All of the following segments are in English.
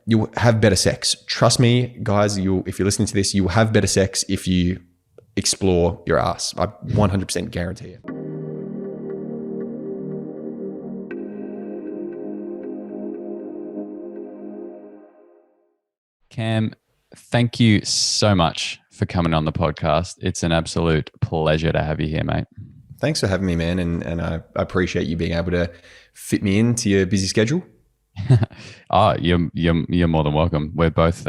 you'll have better sex. Trust me, guys, if you're listening to this, you will have better sex if you explore your ass. I 100% guarantee it. Cam, thank you so much for coming on the podcast. It's an absolute pleasure to have you here, mate. Thanks for having me, man. And I appreciate you being able to fit me into your busy schedule. Oh, you're more than welcome. We're both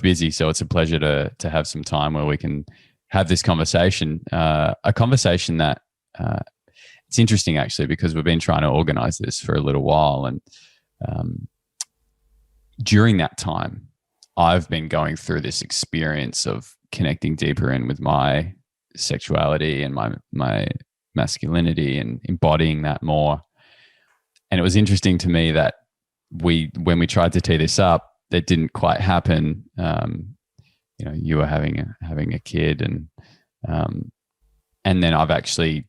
busy, so it's a pleasure to have some time where we can have this conversation. A conversation that it's interesting actually, because we've been trying to organize this for a little while, and during that time, I've been going through this experience of connecting deeper in with my sexuality and my masculinity and embodying that more. And it was interesting to me that when we tried to tee this up, that didn't quite happen. You were having a kid, and then I've actually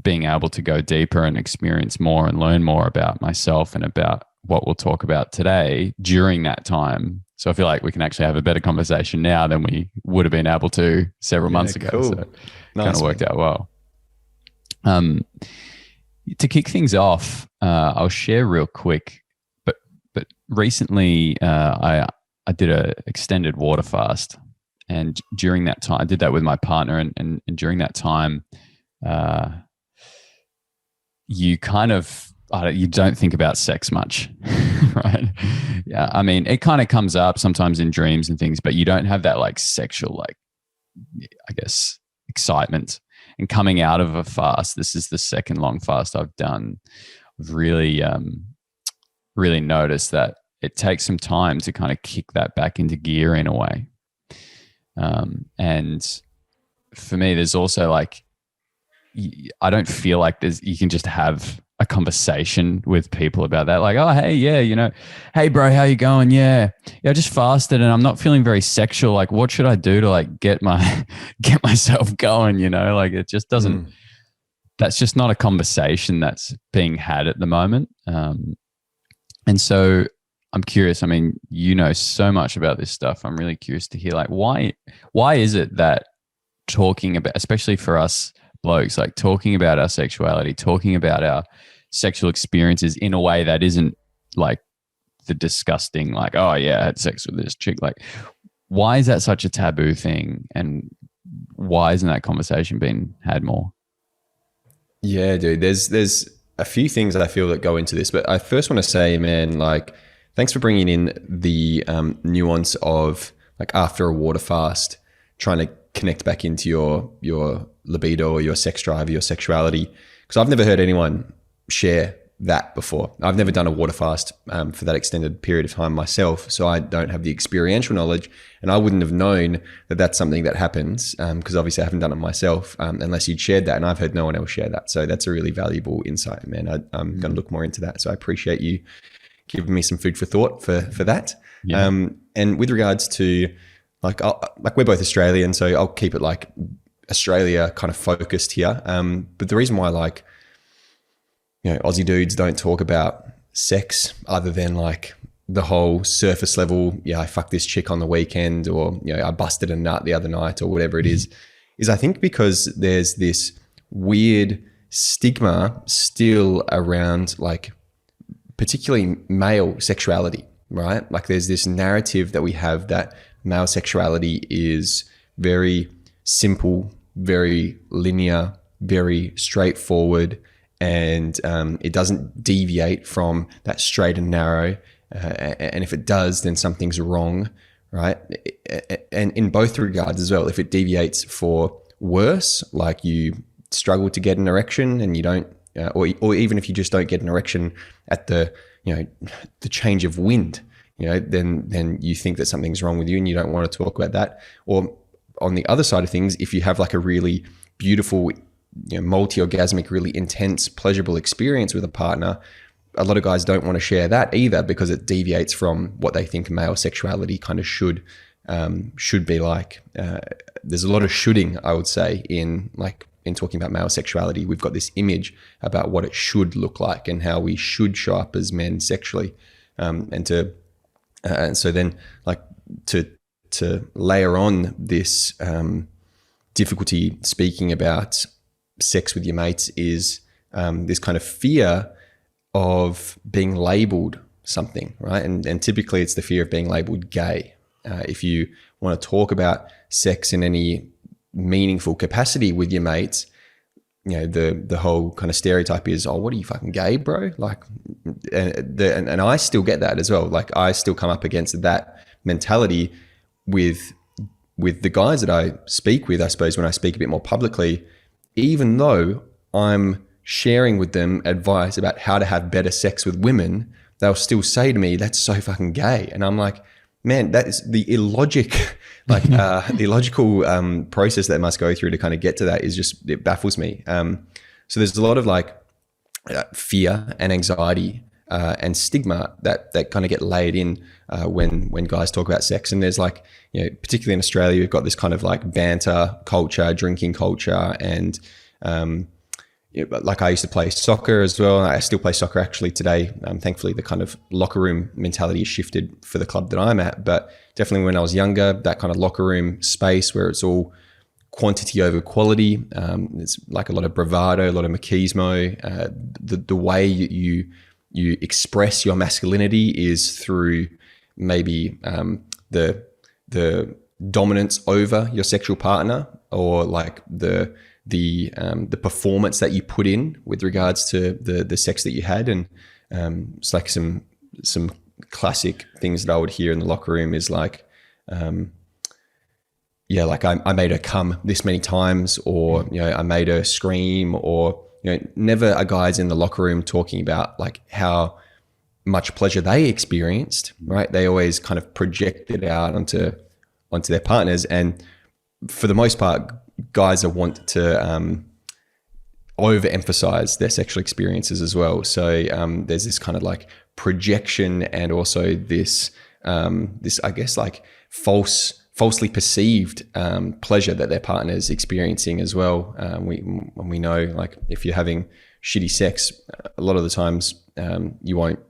being able to go deeper and experience more and learn more about myself and about what we'll talk about today during that time. So I feel like we can actually have a better conversation now than we would have been able to several months ago. Cool. So Nice, kind of worked out well. To kick things off, I'll share real quick, but recently I did a extended water fast, and during that time, I did that with my partner, and during that time, you kind of you don't think about sex much, right? Yeah, I mean, it kind of comes up sometimes in dreams and things, but you don't have that like sexual, I guess, excitement. And coming out of a fast, this is the second long fast I've done. I've really noticed that it takes some time to kind of kick that back into gear in a way. And for me, there's also I don't feel like you can just have a conversation with people about that. Like, oh, hey, yeah, hey bro, how you going? Yeah, I just fasted and I'm not feeling very sexual. Like, what should I do to get myself going? It just doesn't, that's just not a conversation that's being had at the moment. And so I'm curious, I mean, so much about this stuff. I'm really curious to hear why is it that talking about, especially for us blokes, talking about our sexuality, talking about our sexual experiences in a way that isn't the disgusting, oh yeah, I had sex with this chick. Why is that such a taboo thing? And why isn't that conversation being had more? Yeah, dude, there's a few things that I feel that go into this, but I first want to say, man, thanks for bringing in the nuance of after a water fast, trying to connect back into your libido or your sex drive, your sexuality. Because I've never heard anyone share that before. I've never done a water fast for that extended period of time myself, so I don't have the experiential knowledge, and I wouldn't have known that that's something that happens because obviously I haven't done it myself unless you'd shared that, and I've heard no one else share that. So that's a really valuable insight, man. I'm going to look more into that. So I appreciate you giving me some food for thought for that. Yeah. And with regards to we're both Australian, so I'll keep it Australia kind of focused here. But the reason why Aussie dudes don't talk about sex other than the whole surface level, I fucked this chick on the weekend, or I busted a nut the other night, or whatever it is I think because there's this weird stigma still around particularly male sexuality, right? There's this narrative that we have that male sexuality is very simple, very linear, very straightforward, and it doesn't deviate from that straight and narrow. And if it does, then something's wrong, right? And in both regards as well, if it deviates for worse, you struggle to get an erection and you don't, or even if you just don't get an erection at the change of wind, then you think that something's wrong with you and you don't want to talk about that. Or on the other side of things, if you have a really beautiful, multi-orgasmic, really intense, pleasurable experience with a partner, a lot of guys don't want to share that either because it deviates from what they think male sexuality kind of should be like. There's a lot of shoulding, I would say, in talking about male sexuality. We've got this image about what it should look like and how we should show up as men sexually. And to And so then like to layer on this difficulty speaking about sex with your mates is this kind of fear of being labeled something, right? And typically it's the fear of being labeled gay. If you want to talk about sex in any meaningful capacity with your mates, the whole kind of stereotype is, oh, what are you, fucking gay, bro? Like, and I still get that as well. Like, I still come up against that mentality with the guys that I speak with, I suppose, when I speak a bit more publicly, even though I'm sharing with them advice about how to have better sex with women, they'll still say to me, that's so fucking gay. And I'm like, man, that is the illogic, like the illogical process that I must go through to kind of get to that is just, it baffles me. So there's a lot of like fear and anxiety and stigma that kind of get laid in when guys talk about sex. And there's like, particularly in Australia, we've got this kind of like banter culture, drinking culture, and like I used to play soccer as well. I still play soccer actually today. Thankfully, the kind of locker room mentality has shifted for the club that I'm at. But definitely when I was younger, that kind of locker room space where it's all quantity over quality. It's like a lot of bravado, a lot of machismo. The way you express your masculinity is through maybe the dominance over your sexual partner, or like the performance that you put in with regards to the sex that you had. And it's like some classic things that I would hear in the locker room is like, like I made her come this many times, or I made her scream, or never a guy's in the locker room talking about like how much pleasure they experienced, right? They always kind of project it out onto their partners, and for the most part, guys want to overemphasize their sexual experiences as well. So there's this kind of like projection, and also this I guess like falsely perceived pleasure that their partner is experiencing as well. We know, like, if you're having shitty sex, a lot of the times you won't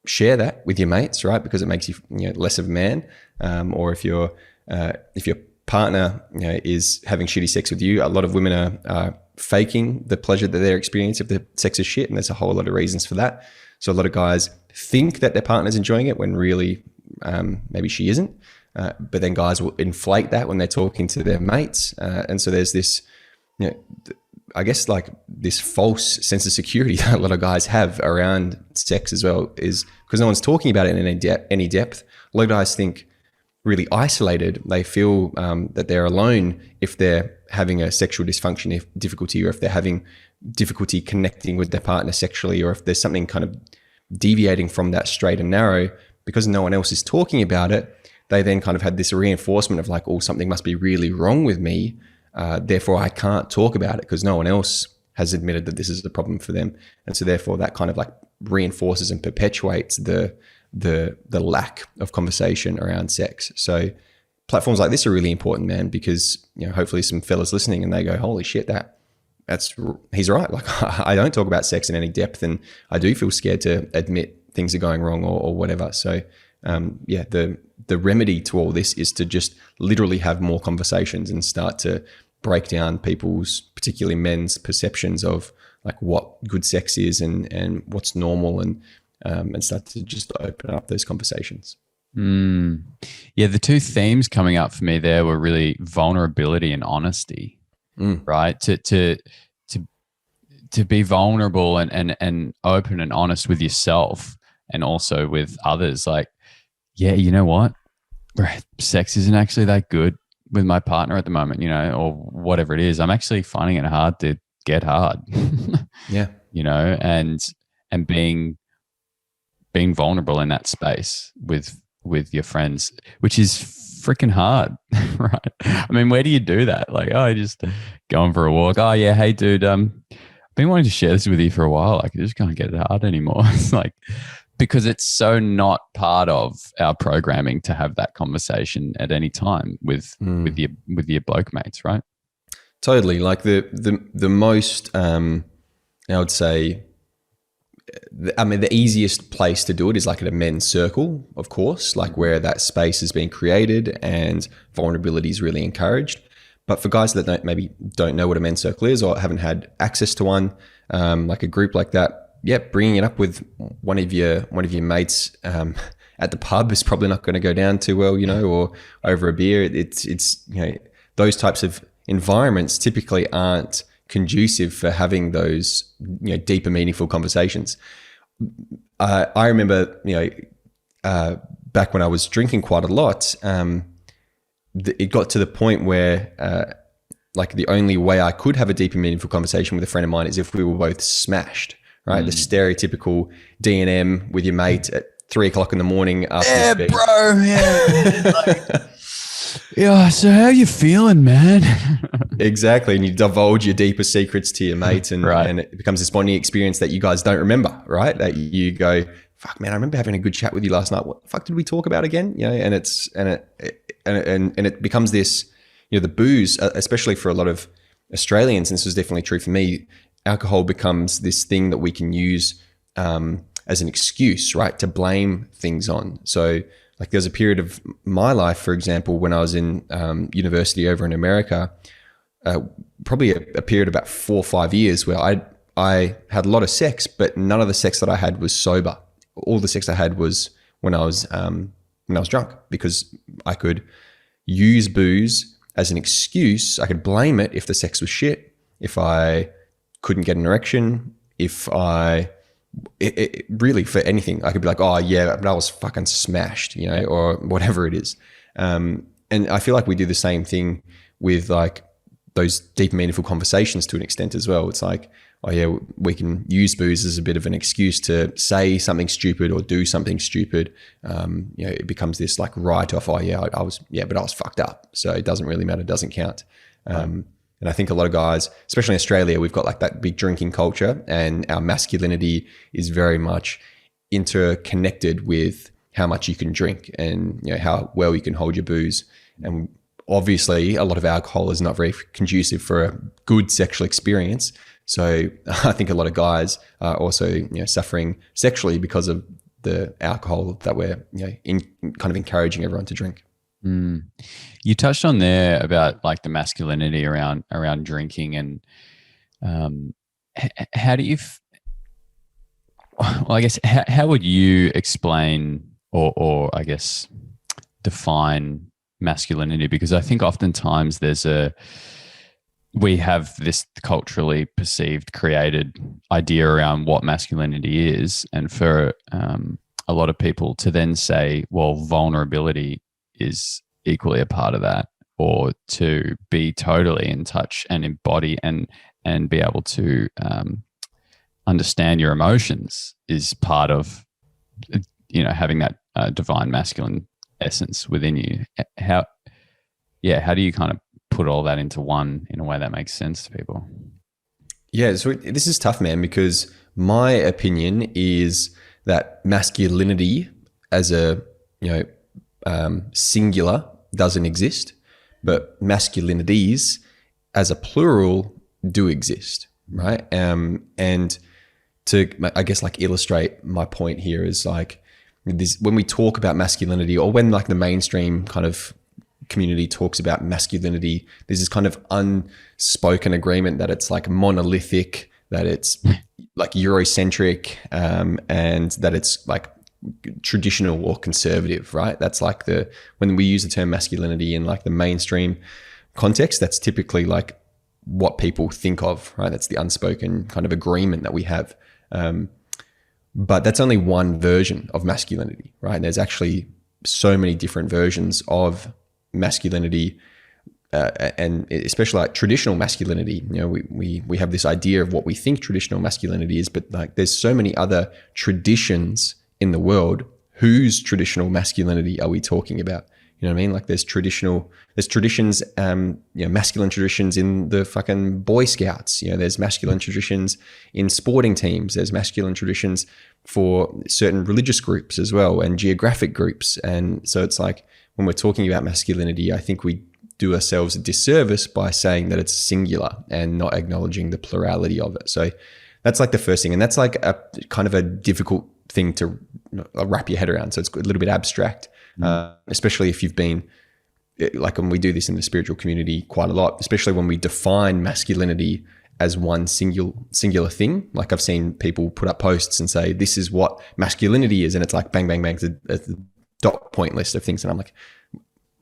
share that with your mates, right? Because it makes you, less of a man. Or if your partner is having shitty sex with you, a lot of women are faking the pleasure that they're experiencing if the sex is shit, and there's a whole lot of reasons for that. So a lot of guys think that their partner's enjoying it when really maybe she isn't. But then guys will inflate that when they're talking to their mates. And so there's this, I guess like this false sense of security that a lot of guys have around sex as well, is because no one's talking about it in any depth. A lot of guys think really isolated. They feel that they're alone if they're having a sexual dysfunction difficulty, or if they're having difficulty connecting with their partner sexually, or if there's something kind of deviating from that straight and narrow. Because no one else is talking about it, they then kind of had this reinforcement of like, oh, something must be really wrong with me. Therefore, I can't talk about it because no one else has admitted that this is the problem for them. And so therefore that kind of like reinforces and perpetuates the lack of conversation around sex. So platforms like this are really important, man, because hopefully some fellas listening and they go, holy shit, he's right. Like, I don't talk about sex in any depth, and I do feel scared to admit things are going wrong or whatever. So the remedy to all this is to just literally have more conversations and start to break down people's, particularly men's, perceptions of like what good sex is and what's normal, and start to just open up those conversations. Yeah, the two themes coming up for me there were really vulnerability and honesty, right? To be vulnerable and open and honest with yourself, and also with others. Like, yeah, you know what? Sex isn't actually that good with my partner at the moment, or whatever it is. I'm actually finding it hard to get hard. Yeah. And being vulnerable in that space with your friends, which is freaking hard, right? I mean, where do you do that? Like, I just going for a walk. Oh yeah, hey dude, I've been wanting to share this with you for a while. Like, I just can't get it hard anymore. It's like, because it's so not part of our programming to have that conversation at any time with your bloke mates, right? Totally. Like the most I would say the easiest place to do it is like at a men's circle, of course, like where that space has been created and vulnerability is really encouraged. But for guys that maybe don't know what a men's circle is or haven't had access to one, like a group like that, yeah, bringing it up with one of your mates at the pub is probably not going to go down too well, or over a beer. It's those types of environments typically aren't conducive for having those deeper, meaningful conversations. I remember back when I was drinking quite a lot, it got to the point where like the only way I could have a deep and meaningful conversation with a friend of mine is if we were both smashed, right? The stereotypical D&M with your mate at 3 o'clock in the morning. Yeah, bro. Yeah. Yeah. So how you feeling, man? Exactly. And you divulge your deepest secrets to your mate and, right. and it becomes this bonding experience that you guys don't remember, right? That you go, fuck man, I remember having a good chat with you last night. What the fuck did we talk about again? And it becomes this, the booze, especially for a lot of Australians, and this was definitely true for me, alcohol becomes this thing that we can use as an excuse, right? To blame things on. So like there's a period of my life, for example, when I was in university over in America, probably a period of about 4 or 5 years where I had a lot of sex, but none of the sex that I had was sober. All the sex I had was when I was drunk, because I could use booze as an excuse. I could blame it if the sex was shit, if I couldn't get an erection, if it really for anything. I could be like, oh yeah, but I was fucking smashed, or whatever it is. And I feel like we do the same thing with like those deep, meaningful conversations to an extent as well. It's like, oh yeah, we can use booze as a bit of an excuse to say something stupid or do something stupid. It becomes this like write-off. Oh yeah, but I was fucked up, so it doesn't really matter, doesn't count. And I think a lot of guys, especially in Australia, we've got like that big drinking culture, and our masculinity is very much interconnected with how much you can drink and how well you can hold your booze. And obviously a lot of alcohol is not very conducive for a good sexual experience. So I think a lot of guys are also suffering sexually because of the alcohol that we're kind of encouraging everyone to drink. You touched on there about like the masculinity around drinking, and how do you? Well, I guess how would you explain or I guess define masculinity? Because I think oftentimes we have this culturally perceived, created idea around what masculinity is, and for a lot of people to then say, well, vulnerability is equally a part of that, or to be totally in touch and embody and be able to understand your emotions is part of having that divine masculine essence within you. How do you kind of put all that into one in a way that makes sense to people? Yeah, so this is tough, man, because my opinion is that masculinity as a singular doesn't exist, but masculinities as a plural do exist, right? And to, I guess, like illustrate my point here is like this, when we talk about masculinity, or when like the mainstream kind of community talks about masculinity, there's this kind of unspoken agreement that it's like monolithic, that it's like Eurocentric, and that it's like traditional or conservative, right? That's like when we use the term masculinity in like the mainstream context, that's typically like what people think of, right? That's the unspoken kind of agreement that we have. But that's only one version of masculinity, right? There's actually so many different versions of masculinity, and especially like traditional masculinity. We have this idea of what we think traditional masculinity is, but like there's so many other traditions in the world. Whose traditional masculinity are we talking about? You know what I mean? Like there's traditions, masculine traditions in the fucking Boy Scouts. There's masculine traditions in sporting teams. There's masculine traditions for certain religious groups as well, and geographic groups. And so it's like when we're talking about masculinity, I think we do ourselves a disservice by saying that it's singular and not acknowledging the plurality of it. So That's like the first thing. And that's like a kind of a difficult thing to wrap your head around. So it's a little bit abstract, especially if you've been, like when we do this in the spiritual community quite a lot, especially when we define masculinity as one singular thing. Like I've seen people put up posts and say, this is what masculinity is. And it's like, bang, bang, bang, it's a dot point list of things. And I'm like,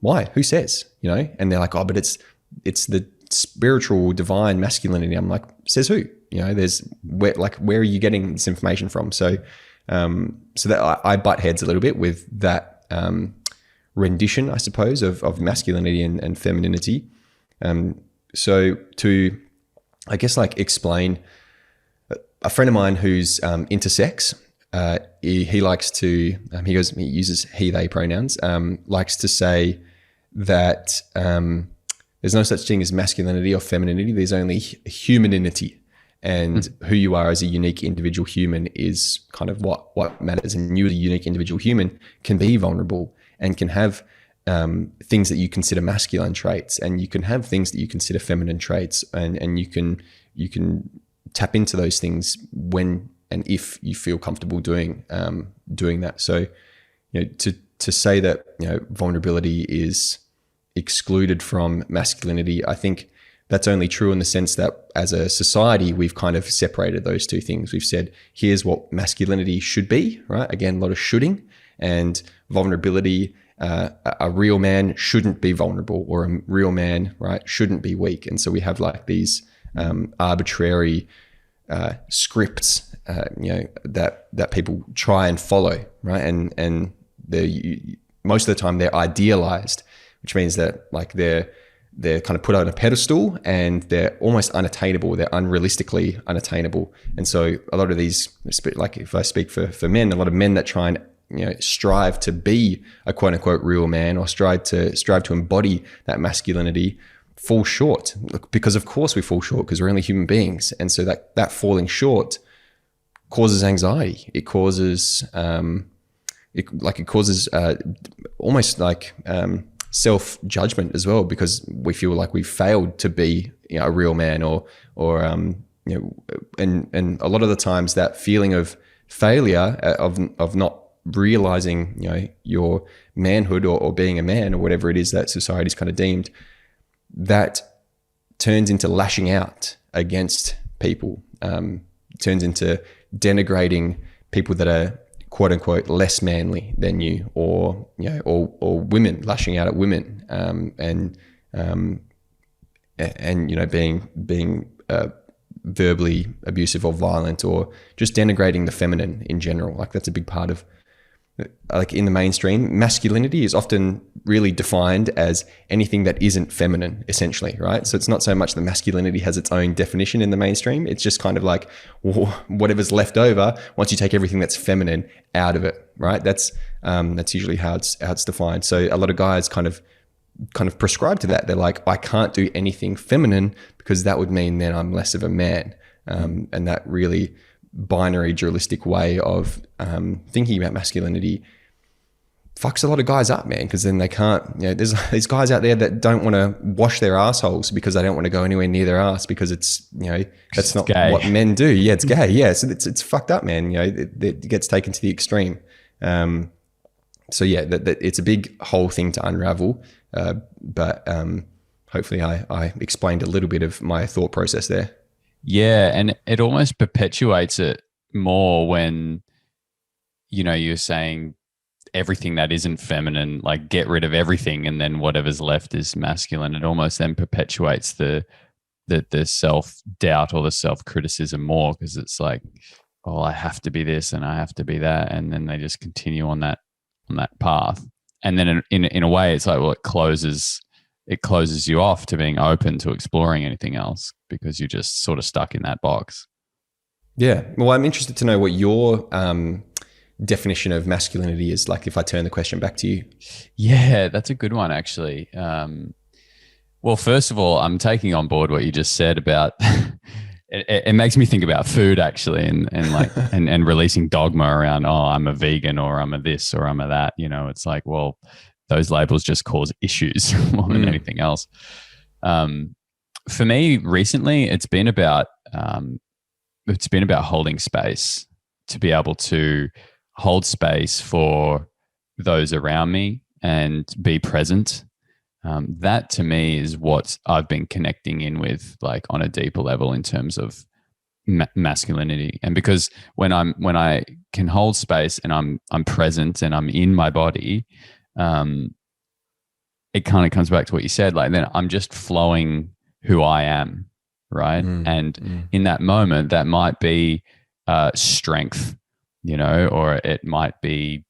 why? Who says? And they're like, oh, but it's the spiritual divine masculinity. I'm like, says who? Where are you getting this information from? So that I butt heads a little bit with that rendition, I suppose, of masculinity and femininity. So to, I guess, like explain, a friend of mine who's intersex, he likes to, he uses he, they pronouns, likes to say that there's no such thing as masculinity or femininity. There's only humaninity. And who you are as a unique individual human is kind of what matters. And you as a unique individual human can be vulnerable and can have things that you consider masculine traits, and you can have things that you consider feminine traits, and you can tap into those things when and if you feel comfortable doing that. So, to say that vulnerability is excluded from masculinity, I think that's only true in the sense that as a society, we've kind of separated those two things. We've said, here's what masculinity should be, right? Again, a lot of shoulding, and vulnerability. A real man shouldn't be vulnerable, or a real man, right, shouldn't be weak. And so we have like these arbitrary scripts, that people try and follow, right? And most of the time they're idealized, which means that like they're kind of put on a pedestal and they're almost unattainable. They're unrealistically unattainable. And so a lot of these, like if I speak for men, a lot of men that try and strive to be a quote unquote real man, or strive to embody that masculinity, fall short. Because of course we fall short, because we're only human beings. And so that falling short causes anxiety. It causes almost like self-judgment as well, because we feel like we've failed to be a real man, or and a lot of the times that feeling of failure, of not realizing your manhood or being a man, or whatever it is that society's kind of deemed, that turns into lashing out against people, turns into denigrating people that are quote unquote less manly than you, or women, lashing out at women, and being verbally abusive or violent, or just denigrating the feminine in general. Like that's a big part of, like in the mainstream, masculinity is often really defined as anything that isn't feminine, essentially, right? So it's not so much that masculinity has its own definition in the mainstream. It's just kind of like whatever's left over once you take everything that's feminine out of it, right? That's usually how it's defined. So a lot of guys kind of prescribe to that. They're like, I can't do anything feminine because that would mean then I'm less of a man, and that really binary dualistic way of thinking about masculinity fucks a lot of guys up, man, because then they can't, there's these guys out there that don't want to wash their assholes because they don't want to go anywhere near their ass, because it's, that's not gay. What men do. Yeah, it's gay. Yeah, so it's fucked up, man. It gets taken to the extreme. So yeah, that it's a big whole thing to unravel, but hopefully I explained a little bit of my thought process there. Yeah, and it almost perpetuates it more when, you're saying everything that isn't feminine, like get rid of everything, and then whatever's left is masculine. It almost then perpetuates the self-doubt or the self-criticism more, because it's like, oh, I have to be this and I have to be that, and then they just continue on that path. And then in a way, it's like, well, it closes you off to being open to exploring anything else, because you're just sort of stuck in that box. Yeah. Well, I'm interested to know what your definition of masculinity is, like, if I turn the question back to you. Yeah, that's a good one, actually. Well, first of all, I'm taking on board what you just said about it makes me think about food, actually, and like and releasing dogma around, oh, I'm a vegan, or I'm a this, or I'm a that. It's like, well, those labels just cause issues more than anything else. For me, recently, it's been about it's been about holding space, to be able to hold space for those around me and be present. That to me is what I've been connecting in with, like on a deeper level in terms of masculinity. And because when I can hold space and I'm present and I'm in my body, it kind of comes back to what you said. Like then I'm just flowing who I am, right? And in that moment, that might be strength, or it might be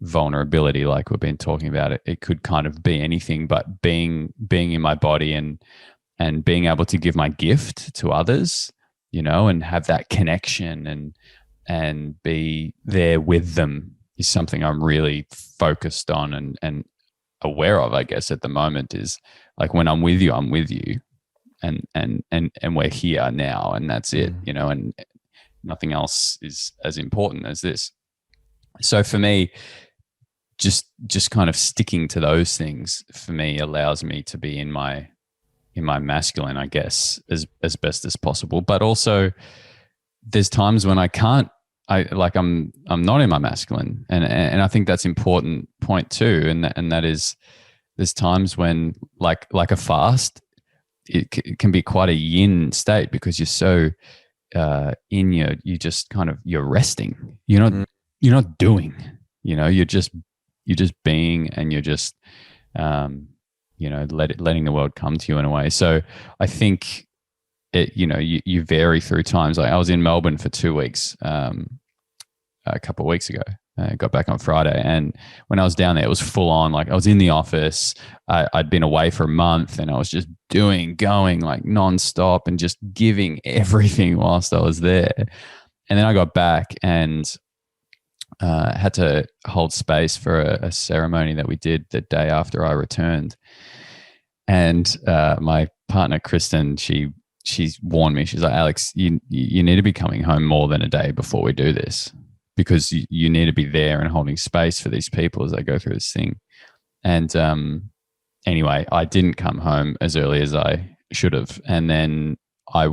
vulnerability, like we've been talking about. It could kind of be anything, but being in my body and being able to give my gift to others, and have that connection and be there with them is something I'm really focused on and aware of, I guess, at the moment. Is like, when I'm with you, and we're here now, and that's it, and nothing else is as important as this. So for me, just kind of sticking to those things for me allows me to be in my masculine, I guess, as best as possible. But also there's times when I can't, I'm not in my masculine. And I think that's important point too. And that is, there's times when like a fast, it can be quite a yin state, because you're so you just kind of, you're resting. You're not doing, you're just being, and you're just, letting the world come to you in a way. So I think you vary through times. Like I was in Melbourne for 2 weeks, a couple of weeks ago. I got back on Friday, and when I was down there, it was full on. Like I was in the office. I'd been away for a month, and I was just going like nonstop and just giving everything whilst I was there. And then I got back and had to hold space for a ceremony that we did the day after I returned. And my partner, Kristen, she's warned me. She's like, Alex, you need to be coming home more than a day before we do this, because you need to be there and holding space for these people as they go through this thing. And anyway, I didn't come home as early as I should have. And then I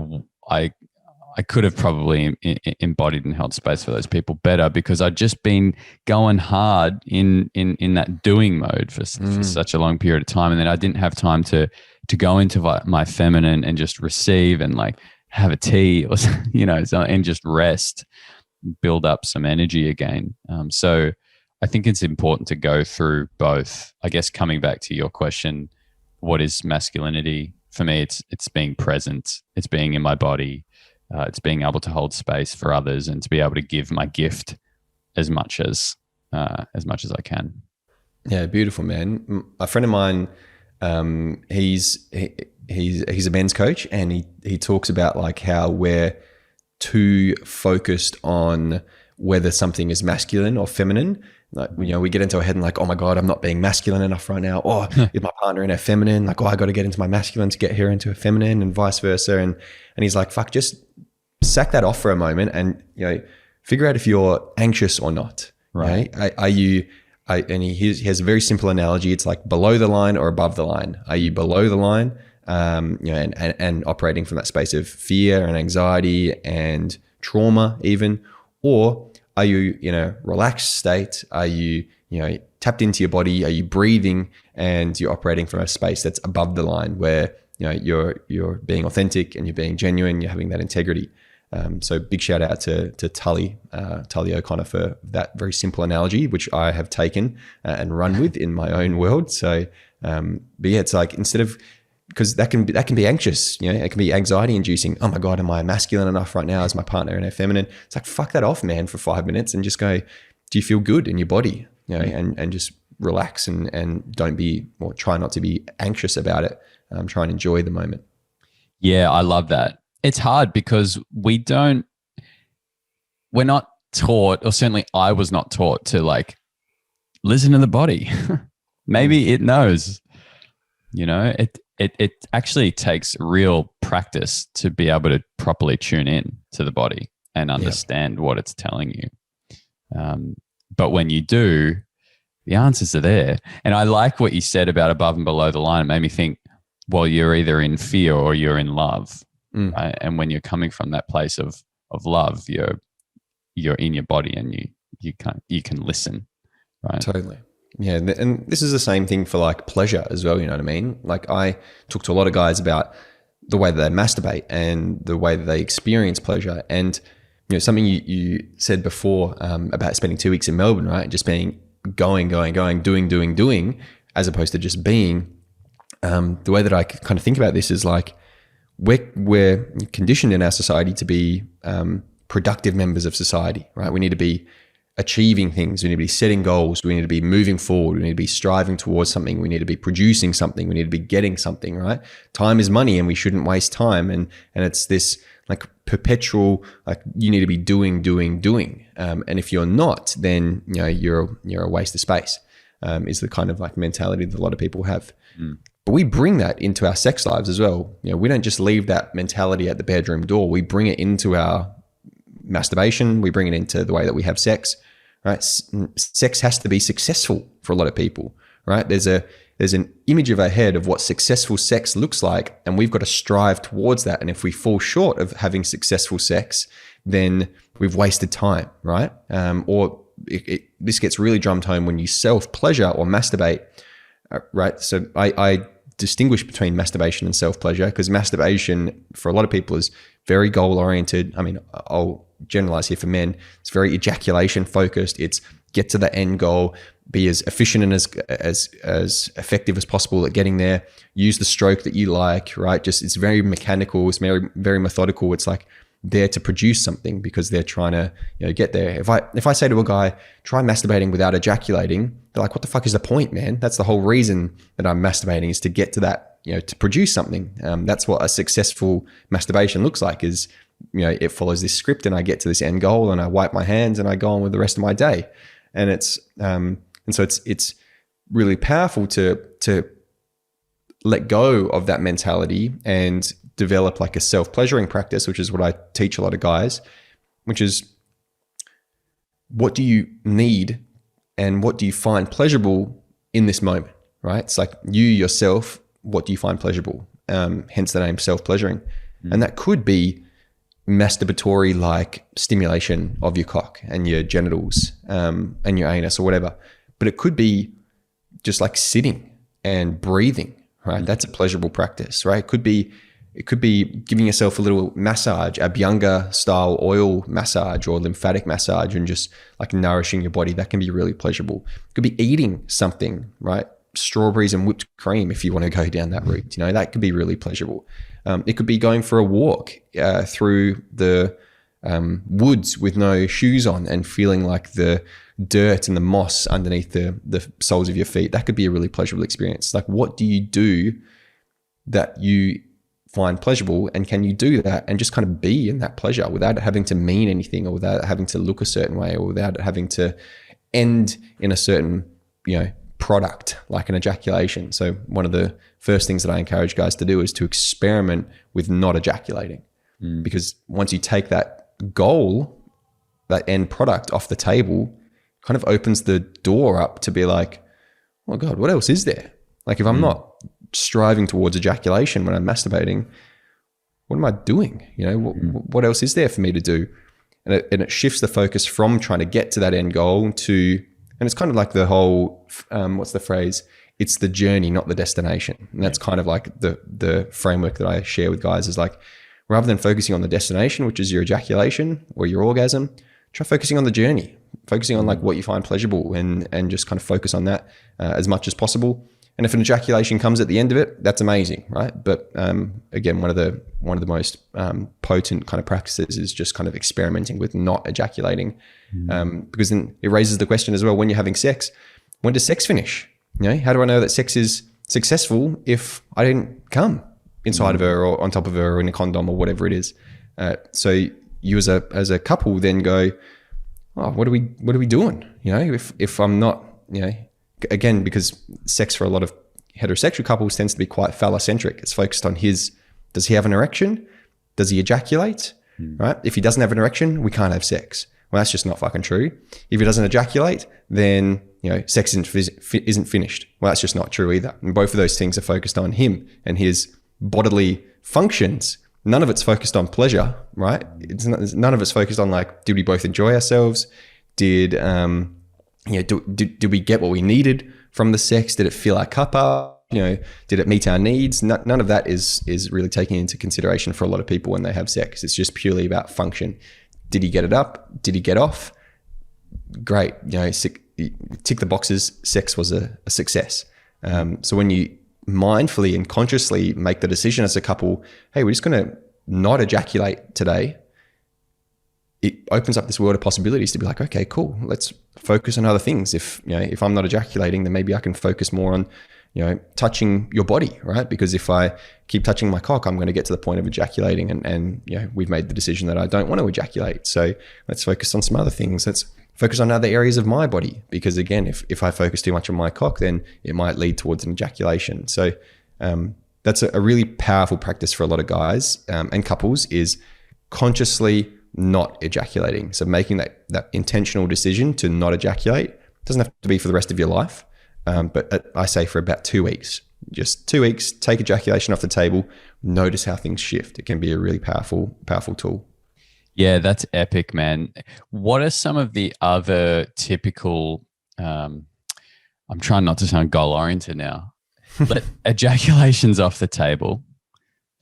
could have probably embodied and held space for those people better, because I'd just been going hard in that doing mode for such a long period of time. And then I didn't have time to go into my feminine and just receive and like have a tea or, and just rest, build up some energy again. So I think it's important to go through both. I guess coming back to your question, what is masculinity? For me, it's being present. It's being in my body. It's being able to hold space for others and to be able to give my gift as much as I can. Yeah, beautiful, man. A friend of mine, he's a men's coach, and he talks about like how we're too focused on whether something is masculine or feminine. Like, we get into our head and like, oh my God, I'm not being masculine enough right now. Oh, is my partner in her feminine? Like, oh, I got to get into my masculine to get her into her feminine, and vice versa. And he's like, fuck, just sack that off for a moment and, figure out if you're anxious or not. Right. Are you, and he has a very simple analogy. It's like below the line or above the line. Are you below the line? And operating from that space of fear and anxiety and trauma even, or are you in a relaxed state? Are you, tapped into your body? Are you breathing and you're operating from a space that's above the line where, you're being authentic and you're being genuine, you're having that integrity. So big shout out to Tully O'Connor for that very simple analogy, which I have taken and run with in my own world. So, but yeah, it's like, instead of, because that can be anxious, it can be anxiety inducing. Oh my God, am I masculine enough right now? Is my partner in a feminine? It's like, fuck that off, man, for 5 minutes and just go, do you feel good in your body? And just relax and don't be, or try not to be anxious about it. Try and enjoy the moment. Yeah, I love that. It's hard because we're not taught, or certainly I was not taught to like listen to the body. Maybe it knows, it actually takes real practice to be able to properly tune in to the body and understand what it's telling you. But when you do, the answers are there. And I like what you said about above and below the line. It made me think, well, you're either in fear or you're in love. Right? And when you're coming from that place of love, you're in your body and you can listen, right? Totally. Yeah. And this is the same thing for like pleasure as well. You know what I mean? Like I talk to a lot of guys about the way that they masturbate and the way that they experience pleasure. And, you know, something you said before about spending 2 weeks in Melbourne, right? Just being going, doing, as opposed to just being. The way that I kind of think about this is like we're conditioned in our society to be productive members of society, right? We need to be achieving things. We need to be setting goals. We need to be moving forward. We need to be striving towards something. We need to be producing something. We need to be getting something, right? Time is money and we shouldn't waste time. And it's this like perpetual, like you need to be doing. And if you're not, then, you know, you're a waste of space, is the kind of like mentality that a lot of people have. But we bring that into our sex lives as well. You know, we don't just leave that mentality at the bedroom door. We bring it into our masturbation. We bring it into the way that we have sex, right? Sex has to be successful for a lot of people, right? There's an image of our head of what successful sex looks like, and we've got to strive towards that. And if we fall short of having successful sex, then we've wasted time, right? This gets really drummed home when you self-pleasure or masturbate, right? So I distinguish between masturbation and self-pleasure, because masturbation for a lot of people is very goal-oriented. I mean, I'll generalize here for men. It's very ejaculation focused. It's get to the end goal, be as efficient and as effective as possible at getting there. Use the stroke that you like, right? Just it's very mechanical. It's very, very methodical. It's like there to produce something because they're trying to, you know, get there. If I say to a guy, try masturbating without ejaculating, they're like, what the fuck is the point, man? That's the whole reason that I'm masturbating, is to get to that, you know, to produce something. That's what a successful masturbation looks like, is, you know, it follows this script and I get to this end goal and I wipe my hands and I go on with the rest of my day. And it's really powerful to let go of that mentality and develop like a self-pleasuring practice, which is what I teach a lot of guys, which is what do you need and what do you find pleasurable in this moment, right? It's like you yourself, what do you find pleasurable? Hence the name self-pleasuring. And that could be masturbatory, like stimulation of your cock and your genitals and your anus or whatever. But it could be just like sitting and breathing, right? That's a pleasurable practice, right? It could be giving yourself a little massage, Abhyanga style oil massage or lymphatic massage, and just like nourishing your body. That can be really pleasurable. It could be eating something, right? Strawberries and whipped cream, if you want to go down that route, you know, that could be really pleasurable. It could be going for a walk through the woods with no shoes on and feeling like the dirt and the moss underneath the soles of your feet. That could be a really pleasurable experience. Like, what do you do that you find pleasurable, and can you do that and just kind of be in that pleasure without it having to mean anything, or without it having to look a certain way, or without it having to end in a certain, you know, product like an ejaculation. So one of the first things that I encourage guys to do is to experiment with not ejaculating, because once you take that goal, that end product off the table, kind of opens the door up to be like, oh God, what else is there? Like, if I'm not striving towards ejaculation when I'm masturbating, what am I doing? You know, what else is there for me to do? And it shifts the focus from trying to get to that end goal to, and it's kind of like the whole, what's the phrase? It's the journey, not the destination. And that's kind of like the framework that I share with guys, is like, rather than focusing on the destination, which is your ejaculation or your orgasm, try focusing on the journey, focusing on like what you find pleasurable, and just kind of focus on that as much as possible. And if an ejaculation comes at the end of it, that's amazing, right? But again, one of the most potent kind of practices is just kind of experimenting with not ejaculating, because then it raises the question as well, when you're having sex, when does sex finish? You know, how do I know that sex is successful if I didn't come inside of her or on top of her or in a condom or whatever it is? So you as a couple then go, oh, what are we doing? You know, if I'm not, you know. Again, because sex for a lot of heterosexual couples tends to be quite phallocentric. It's focused on does he have an erection? Does he ejaculate? Right? If he doesn't have an erection, we can't have sex. Well, that's just not fucking true. If he doesn't ejaculate, then, you know, sex isn't finished. Well, that's just not true either. And both of those things are focused on him and his bodily functions, none of it's focused on pleasure, right? None of it's focused on like, did we both enjoy ourselves? Did did we get what we needed from the sex? Did it fill our cup up? Did it meet our needs? None of that is really taken into consideration for a lot of people when they have sex. It's just purely about function. Did he get it up? Did he get off? Great. Tick the boxes. Sex was a success. So when you mindfully and consciously make the decision as a couple, hey, we're just going to not ejaculate today, it opens up this world of possibilities to be like, okay, cool, let's focus on other things. If I'm not ejaculating, then maybe I can focus more on touching your body, right? Because if I keep touching my cock, I'm going to get to the point of ejaculating, and we've made the decision that I don't want to ejaculate. So let's focus on some other things. Let's focus on other areas of my body, because again, if I focus too much on my cock, then it might lead towards an ejaculation. So that's a really powerful practice for a lot of guys and couples, is consciously not ejaculating. So making that intentional decision to not ejaculate. Doesn't have to be for the rest of your life, but I say for about 2 weeks. Just 2 weeks, take ejaculation off the table, notice how things shift. It can be a really powerful tool. Yeah, that's epic, man. What are some of the other typical, I'm trying not to sound goal-oriented now, but ejaculation's off the table.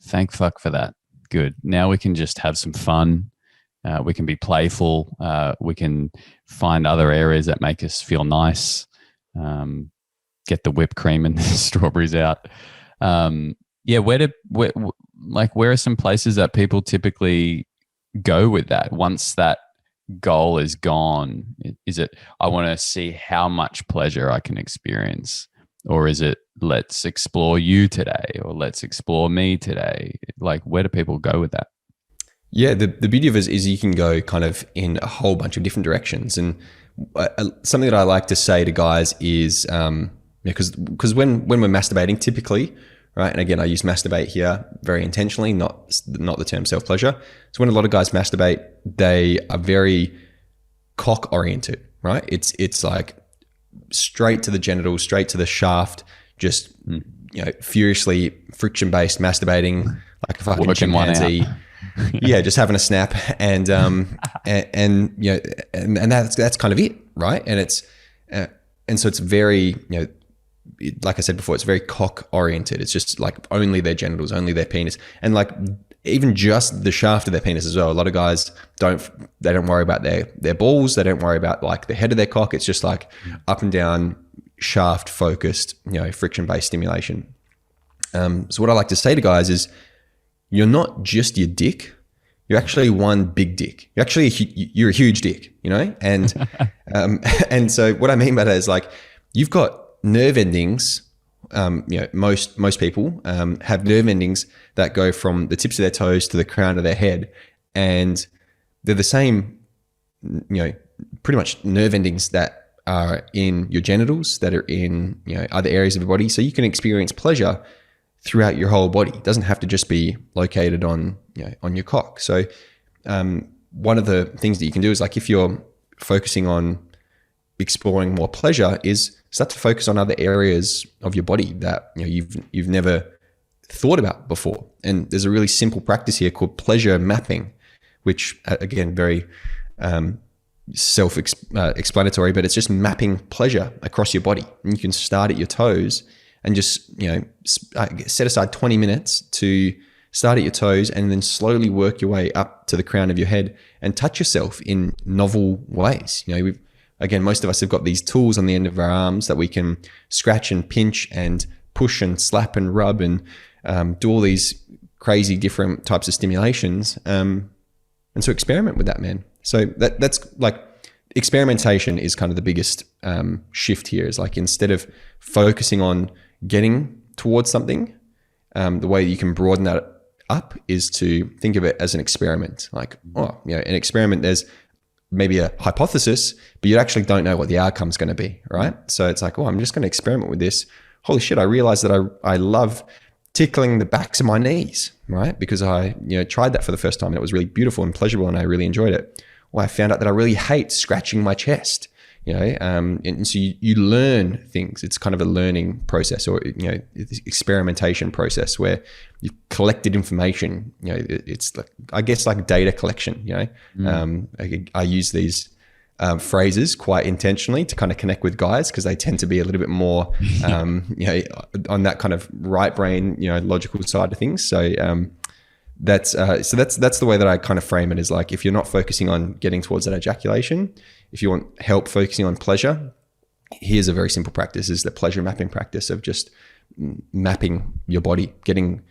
Thank fuck for that. Good. Now we can just have some fun. We can be playful. We can find other areas that make us feel nice. Get the whipped cream and the strawberries out. Where are some places that people typically go with that once that goal is gone? Is it, I want to see how much pleasure I can experience? Or is it, let's explore you today, or let's explore me today? Like, where do people go with that? Yeah, the beauty of it is you can go kind of in a whole bunch of different directions. And something that I like to say to guys is, because when we're masturbating typically, right, and again, I use masturbate here very intentionally, not the term self-pleasure. So when a lot of guys masturbate, they are very cock-oriented, right? It's like straight to the genitals, straight to the shaft, just furiously friction-based masturbating like a fucking chimpanzee. Yeah, just having a snap, and that's kind of it, right? And it's and so it's very like I said before, it's very cock oriented. It's just like only their genitals, only their penis, and like even just the shaft of their penis as well. A lot of guys don't worry about their balls. They don't worry about like the head of their cock. It's just like up and down shaft focused, friction based stimulation. So what I like to say to guys is, you're not just your dick. You're actually one big dick. You're a huge dick, and and so what I mean by that is like you've got nerve endings. Most people have nerve endings that go from the tips of their toes to the crown of their head, and they're the same, pretty much nerve endings that are in your genitals, that are in other areas of your body. So you can experience pleasure throughout your whole body. It doesn't have to just be located on your cock. So one of the things that you can do is like if you're focusing on exploring more pleasure, is start to focus on other areas of your body that you've never thought about before. And there's a really simple practice here called pleasure mapping, which again, very self-explanatory, but it's just mapping pleasure across your body. And you can start at your toes and just set aside 20 minutes to start at your toes, and then slowly work your way up to the crown of your head and touch yourself in novel ways. Again, most of us have got these tools on the end of our arms that we can scratch and pinch and push and slap and rub and do all these crazy different types of stimulations. And so experiment with that, man. So that's like experimentation is kind of the biggest shift here, is like instead of focusing on getting towards something, the way you can broaden that up is to think of it as an experiment. Like, an experiment, there's maybe a hypothesis, but you actually don't know what the outcome is going to be, right? So it's like, I'm just going to experiment with this. Holy shit, I realized that I love tickling the backs of my knees, right? Because I tried that for the first time and it was really beautiful and pleasurable and I really enjoyed it. Well, I found out that I really hate scratching my chest. and so you learn things. It's kind of a learning process, or experimentation process where you've collected information. It's like, I guess, like data collection. I use these phrases quite intentionally to kind of connect with guys, because they tend to be a little bit more on that kind of right brain, logical side of things. So that's the way that I kind of frame it, is like, if you're not focusing on getting towards that ejaculation, if you want help focusing on pleasure, here's a very simple practice, is the pleasure mapping practice of just mapping your body. The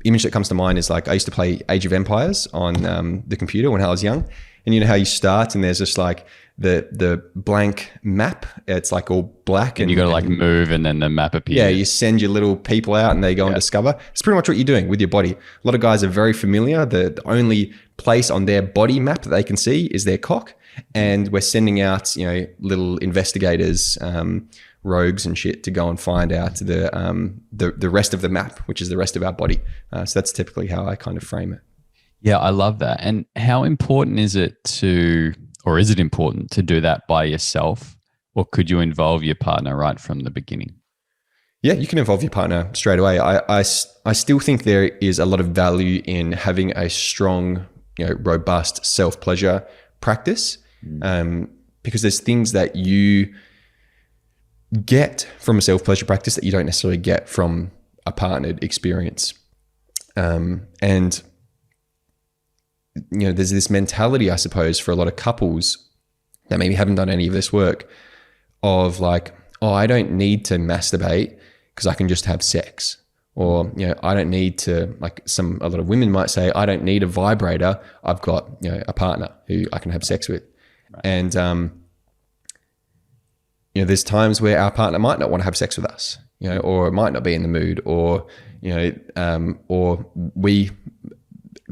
image that comes to mind is like, I used to play Age of Empires on the computer when I was young. And you know how you start and there's just like the blank map, it's like all black. And you got to like move and then the map appears. Yeah, you send your little people out and they go and discover. It's pretty much what you're doing with your body. A lot of guys are very familiar. The only place on their body map that they can see is their cock. And we're sending out, little investigators, rogues and shit, to go and find out the rest of the map, which is the rest of our body. So that's typically how I kind of frame it. Yeah, I love that. And how important is it is it important to do that by yourself, or could you involve your partner right from the beginning? Yeah, you can involve your partner straight away. I still think there is a lot of value in having a strong, robust self-pleasure practice, because there's things that you get from a self-pleasure practice that you don't necessarily get from a partnered experience. And there's this mentality, I suppose, for a lot of couples that maybe haven't done any of this work, of like, oh, I don't need to masturbate because I can just have sex. Or, I don't need to, like a lot of women might say, I don't need a vibrator. I've got, a partner who I can have sex with. Right. And, there's times where our partner might not want to have sex with us, or it might not be in the mood, or, or we,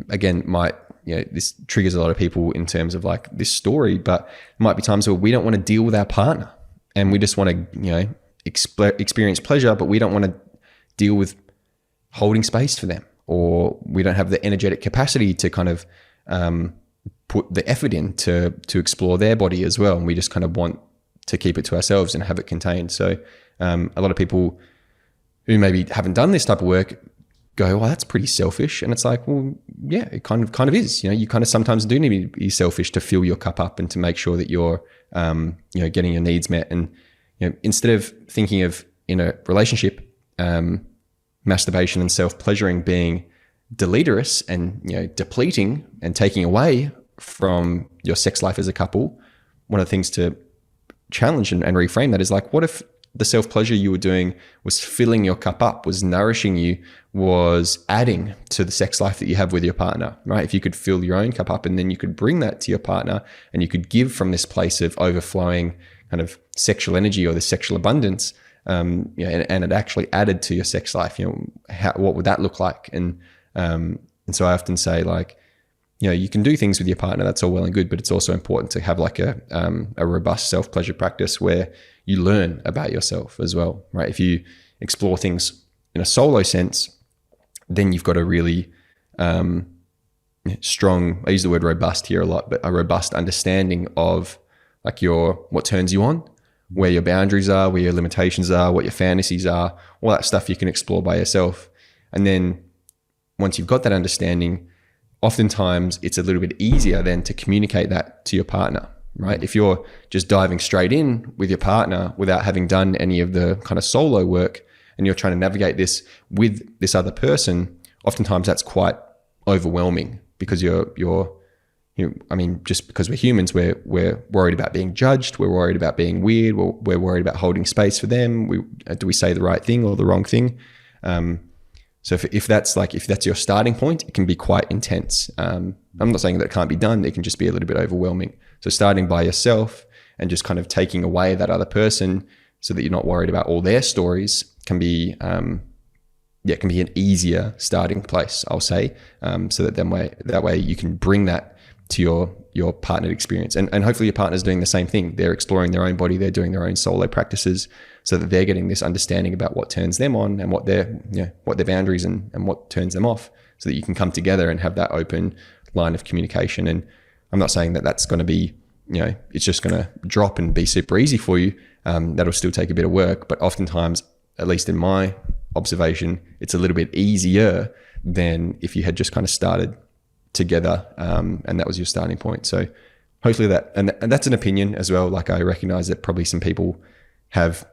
again, might, this triggers a lot of people in terms of like this story, but it might be times where we don't want to deal with our partner and we just want to, experience pleasure, but we don't want to deal with holding space for them, or we don't have the energetic capacity to kind of put the effort in to explore their body as well. And we just kind of want to keep it to ourselves and have it contained. So a lot of people who maybe haven't done this type of work go, well, that's pretty selfish. And it's like, well, yeah, it kind of is. You kind of sometimes do need to be selfish to fill your cup up and to make sure that you're, getting your needs met. And, instead of thinking of, in a relationship, masturbation and self-pleasuring being deleterious and, depleting and taking away from your sex life as a couple, one of the things to challenge and reframe that is like, what if the self-pleasure you were doing was filling your cup up, was nourishing you, was adding to the sex life that you have with your partner, right? If you could fill your own cup up and then you could bring that to your partner and you could give from this place of overflowing kind of sexual energy or the sexual abundance, and it actually added to your sex life, what would that look like? And so I often say, like, you can do things with your partner, that's all well and good, but it's also important to have like a robust self-pleasure practice where you learn about yourself as well, right? If you explore things in a solo sense, then you've got a really strong, I use the word robust here a lot, but a robust understanding of like what turns you on, where your boundaries are, where your limitations are, what your fantasies are, all that stuff you can explore by yourself. And then once you've got that understanding, oftentimes it's a little bit easier then to communicate that to your partner, right? If you're just diving straight in with your partner without having done any of the kind of solo work and you're trying to navigate this with this other person, oftentimes that's quite overwhelming because just because we're humans, we're worried about being judged, we're worried about being weird, we're worried about holding space for them. Do we say the right thing or the wrong thing? So if that's your starting point, it can be quite intense. I'm not saying that it can't be done. It can just be a little bit overwhelming. So starting by yourself and just kind of taking away that other person so that you're not worried about all their stories can be an easier starting place, I'll say. So that way you can bring that to your partnered experience. And hopefully your partner's doing the same thing. They're exploring their own body. They're doing their own solo practices so that they're getting this understanding about what turns them on and what their boundaries and what turns them off, so that you can come together and have that open line of communication. And I'm not saying that that's going to be it's just going to drop and be super easy for you. That'll still take a bit of work, but oftentimes, at least in my observation, it's a little bit easier than if you had just kind of started together, and that was your starting point. So hopefully and that's an opinion as well. Like, I recognize that probably some people have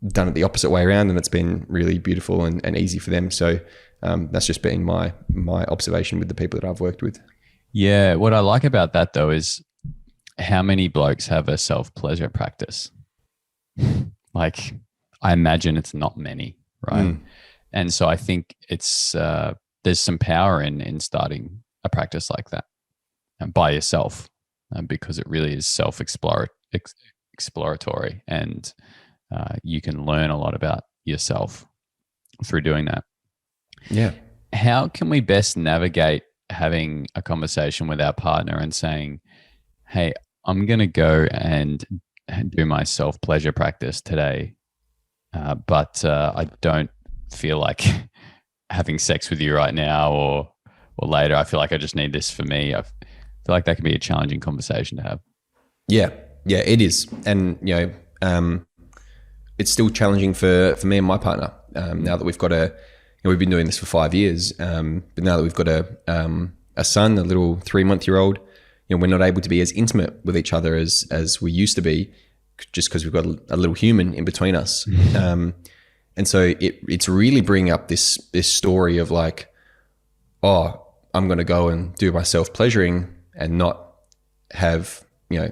done it the opposite way around, and it's been really beautiful and easy for them. So that's just been my observation with the people that I've worked with. Yeah. What I like about that though is how many blokes have a self-pleasure practice. Like, I imagine it's not many, right? And so I think it's there's some power in starting a practice like that by yourself, because it really is self-exploratory, and you can learn a lot about yourself through doing that. Yeah. How can we best navigate having a conversation with our partner and saying, hey, I'm going to go and do my self-pleasure practice today, but I don't feel like having sex with you right now or later. I feel like I just need this for me. I feel like that can be a challenging conversation to have. Yeah, it is. And, it's still challenging for me and my partner. Now that we've got we've been doing this for 5 years, but now that we've got a son, a little 3-month-old, we're not able to be as intimate with each other as we used to be, just because we've got a little human in between us. And so it's really bringing up this story of like, oh, I'm going to go and do my self-pleasuring and not have,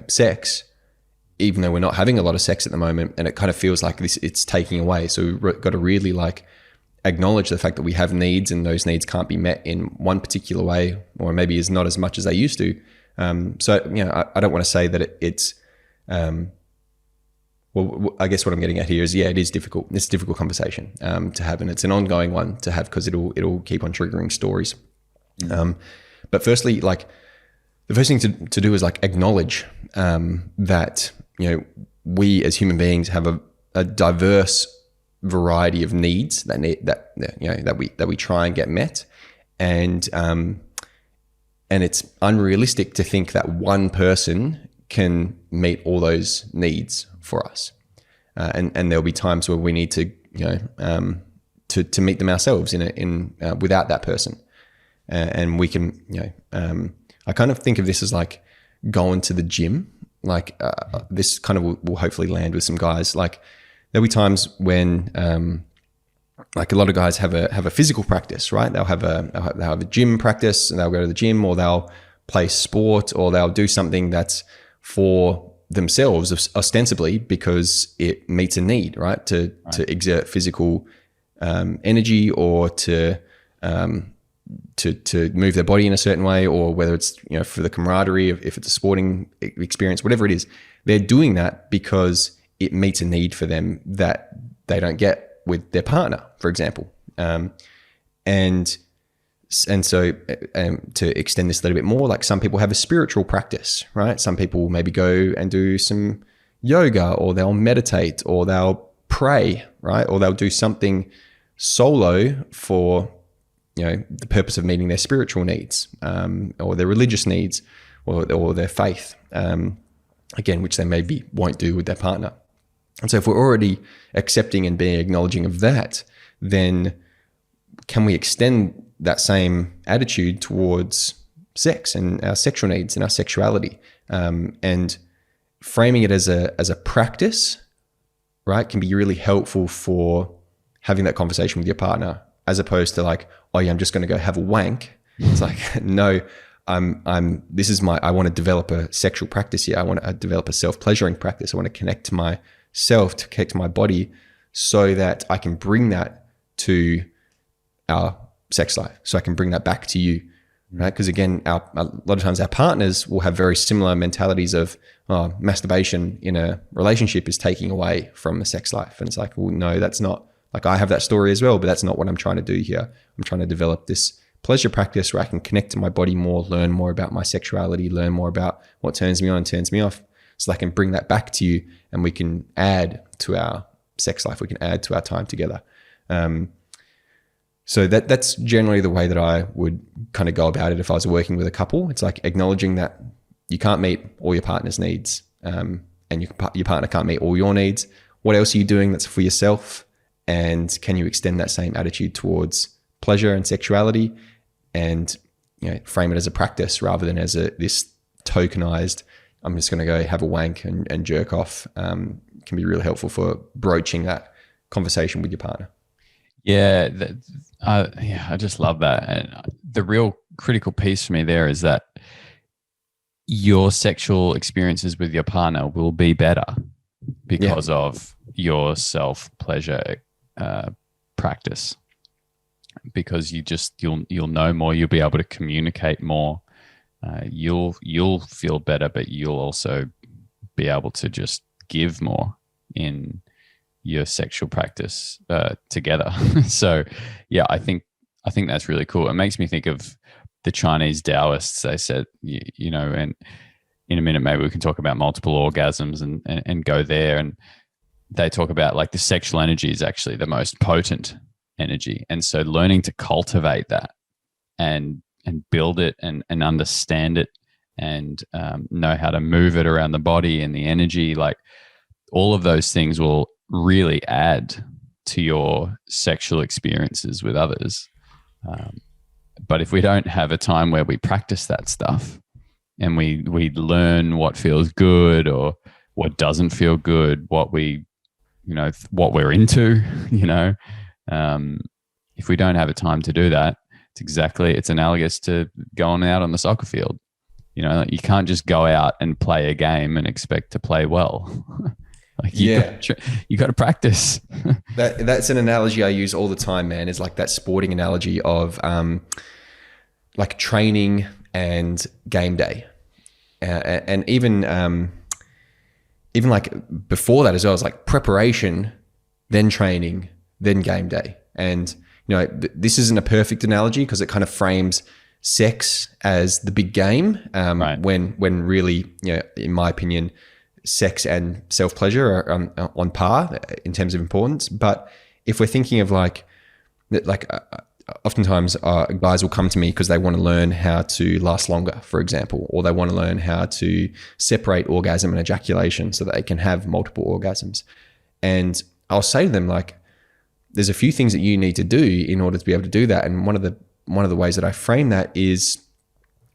sex, even though we're not having a lot of sex at the moment. And it kind of feels like it's taking away. So we've got to really like acknowledge the fact that we have needs, and those needs can't be met in one particular way, or maybe is not as much as they used to. So, I don't want to say that it's, well, I guess what I'm getting at here is, it is difficult. It's a difficult conversation to have, and it's an ongoing one to have, because it'll keep on triggering stories. But firstly, like, the first thing to do is like acknowledge that we as human beings have a diverse variety of needs that we try and get met, and it's unrealistic to think that one person can meet all those needs for us, and there'll be times where we need to to meet them ourselves in without that person, and we can I kind of think of this as like going to the gym. Like this kind of will hopefully land with some guys. Like, there'll be times when like a lot of guys have a physical practice, right? They'll have a gym practice, and they'll go to the gym, or they'll play sport, or they'll do something that's for themselves ostensibly because it meets a need, right? To exert physical energy, or to move their body in a certain way, or whether it's for the camaraderie, if it's a sporting experience, whatever it is, they're doing that because it meets a need for them that they don't get with their partner, for example. And so to extend this a little bit more, like, some people have a spiritual practice, right? Some people maybe go and do some yoga, or they'll meditate, or they'll pray, right? Or they'll do something solo for the purpose of meeting their spiritual needs, or their religious needs, or their faith, again, which they maybe won't do with their partner. And so if we're already accepting and being acknowledging of that, then can we extend that same attitude towards sex and our sexual needs and our sexuality, and framing it as a practice, right, can be really helpful for having that conversation with your partner, as opposed to like, oh yeah, I'm just going to go have a wank. It's like, no, I want to develop a sexual practice here. I want to develop a self-pleasuring practice. I want to connect to myself, to connect to my body, so that I can bring that to our sex life. So I can bring that back to you, right? Because again, a lot of times our partners will have very similar mentalities of, masturbation in a relationship is taking away from the sex life. And it's like, well, no, that's not. Like, I have that story as well, but that's not what I'm trying to do here. I'm trying to develop this pleasure practice where I can connect to my body more, learn more about my sexuality, learn more about what turns me on and turns me off, so I can bring that back to you, and we can add to our sex life. We can add to our time together. So that's generally the way that I would kind of go about it if I was working with a couple. It's like acknowledging that you can't meet all your partner's needs, and your partner can't meet all your needs. What else are you doing that's for yourself? And can you extend that same attitude towards pleasure and sexuality, and frame it as a practice rather than as this tokenized, I'm just going to go have a wank and jerk off, can be really helpful for broaching that conversation with your partner. Yeah, I just love that. And the real critical piece for me there is that your sexual experiences with your partner will be better because of your self-pleasure practice. Because you'll know more, you'll be able to communicate more. You'll feel better, but you'll also be able to just give more in your sexual practice together. So yeah, I think that's really cool. It makes me think of the Chinese Taoists. They said, and in a minute maybe we can talk about multiple orgasms and go there. And they talk about like the sexual energy is actually the most potent energy, and so learning to cultivate that and build it and understand it and know how to move it around the body and the energy, like all of those things will really add to your sexual experiences with others. But if we don't have a time where we practice that stuff and we learn what feels good or what doesn't feel good, what we're into, if we don't have a time to do that, it's analogous to going out on the soccer field. You can't just go out and play a game and expect to play well. You got to practice. That's an analogy I use all the time, man. Is like that sporting analogy of like training and game day, and even like before that as well. It's like preparation, then training, then game day. And this isn't a perfect analogy because it kind of frames sex as the big game, right. when really, in my opinion, sex and self-pleasure are on par in terms of importance. But if we're thinking of oftentimes guys will come to me because they want to learn how to last longer, for example, or they want to learn how to separate orgasm and ejaculation so that they can have multiple orgasms. And I'll say to them, like, there's a few things that you need to do in order to be able to do that. And one of the ways that I frame that is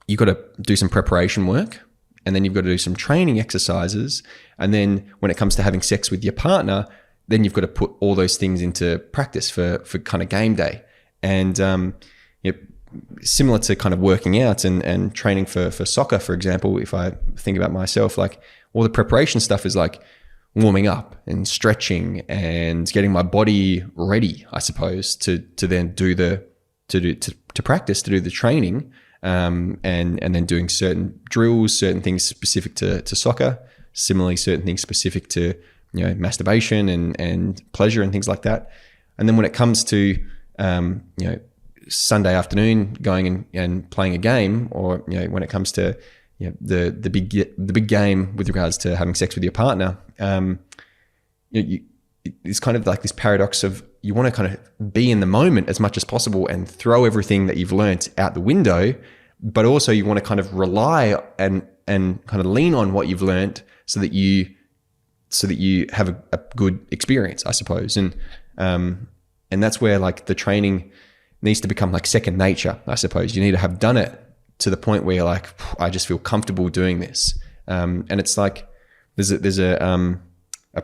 you've got to do some preparation work, and then you've got to do some training exercises. And then when it comes to having sex with your partner, then you've got to put all those things into practice for kind of game day. And similar to kind of working out and training for soccer, for example, if I think about myself, like all the preparation stuff is like warming up and stretching and getting my body ready, I suppose, to then practice, to do the training, and then doing certain drills, certain things specific to soccer, similarly certain things specific to masturbation and pleasure and things like that. And then when it comes to Sunday afternoon going and playing a game, or when it comes to the big game with regards to having sex with your partner, it's kind of like this paradox of you want to kind of be in the moment as much as possible and throw everything that you've learnt out the window, but also you want to kind of rely and kind of lean on what you've learnt so that you have a good experience, I suppose. And that's where like the training needs to become like second nature, I suppose. You need to have done it to the point where you're like, I just feel comfortable doing this. And it's like there's a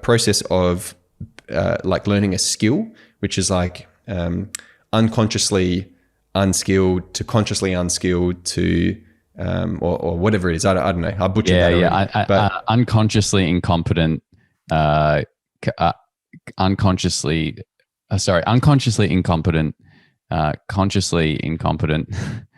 process of like learning a skill, which is like unconsciously unskilled to consciously unskilled to or whatever it is. I don't know. I butchered that already. But unconsciously incompetent. Unconsciously incompetent. Consciously incompetent.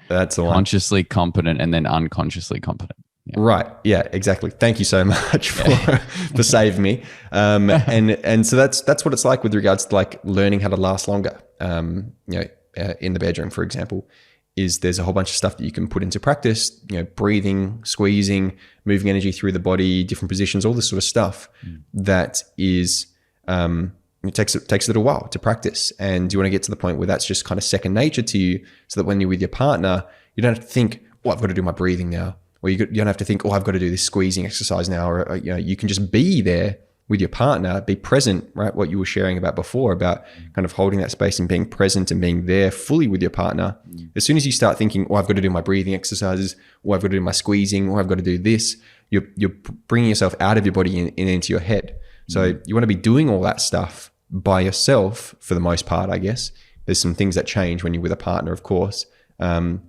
That's the one. Consciously competent, and then unconsciously competent. Yeah. Right. Yeah, exactly. Thank you so much for saving me. And so that's what it's like with regards to like learning how to last longer. In the bedroom, for example, is there's a whole bunch of stuff that you can put into practice, breathing, squeezing, moving energy through the body, different positions, all this sort of stuff that is, it takes a little while to practice. And you want to get to the point where that's just kind of second nature to you, so that when you're with your partner, you don't have to think, well, I've got to do my breathing now, or you don't have to think, oh, I've got to do this squeezing exercise now, or you can just be there with your partner, be present, right? What you were sharing about before, about kind of holding that space and being present and being there fully with your partner. As soon as you start thinking, oh, I've got to do my breathing exercises, or I've got to do my squeezing, or I've got to do this, you're bringing yourself out of your body and into your head. So you want to be doing all that stuff by yourself for the most part, I guess. There's some things that change when you're with a partner, of course. But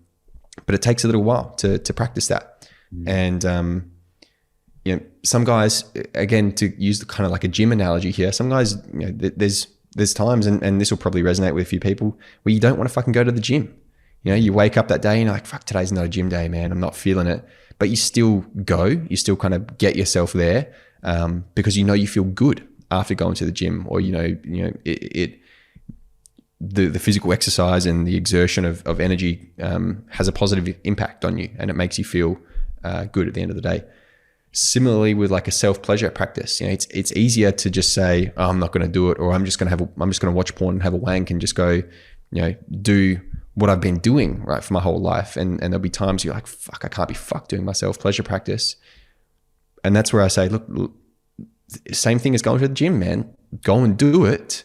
it takes a little while to practice that. And, some guys, again, to use the kind of like a gym analogy here, some guys, there's times, and this will probably resonate with a few people, where you don't want to fucking go to the gym. You wake up that day and you're like, fuck, today's not a gym day, man. I'm not feeling it. But you still go, you still kind of get yourself there because you feel good after going to the gym, or, the physical exercise and the exertion of energy has a positive impact on you, and it makes you feel good at the end of the day. Similarly with like a self-pleasure practice, it's easier to just say, oh, I'm not going to do it, or I'm just going to watch porn and have a wank and just go, do what I've been doing right for my whole life. And there'll be times you're like, fuck, I can't be fucked doing my self-pleasure practice. And that's where I say, look, same thing as going to the gym, man. Go and do it,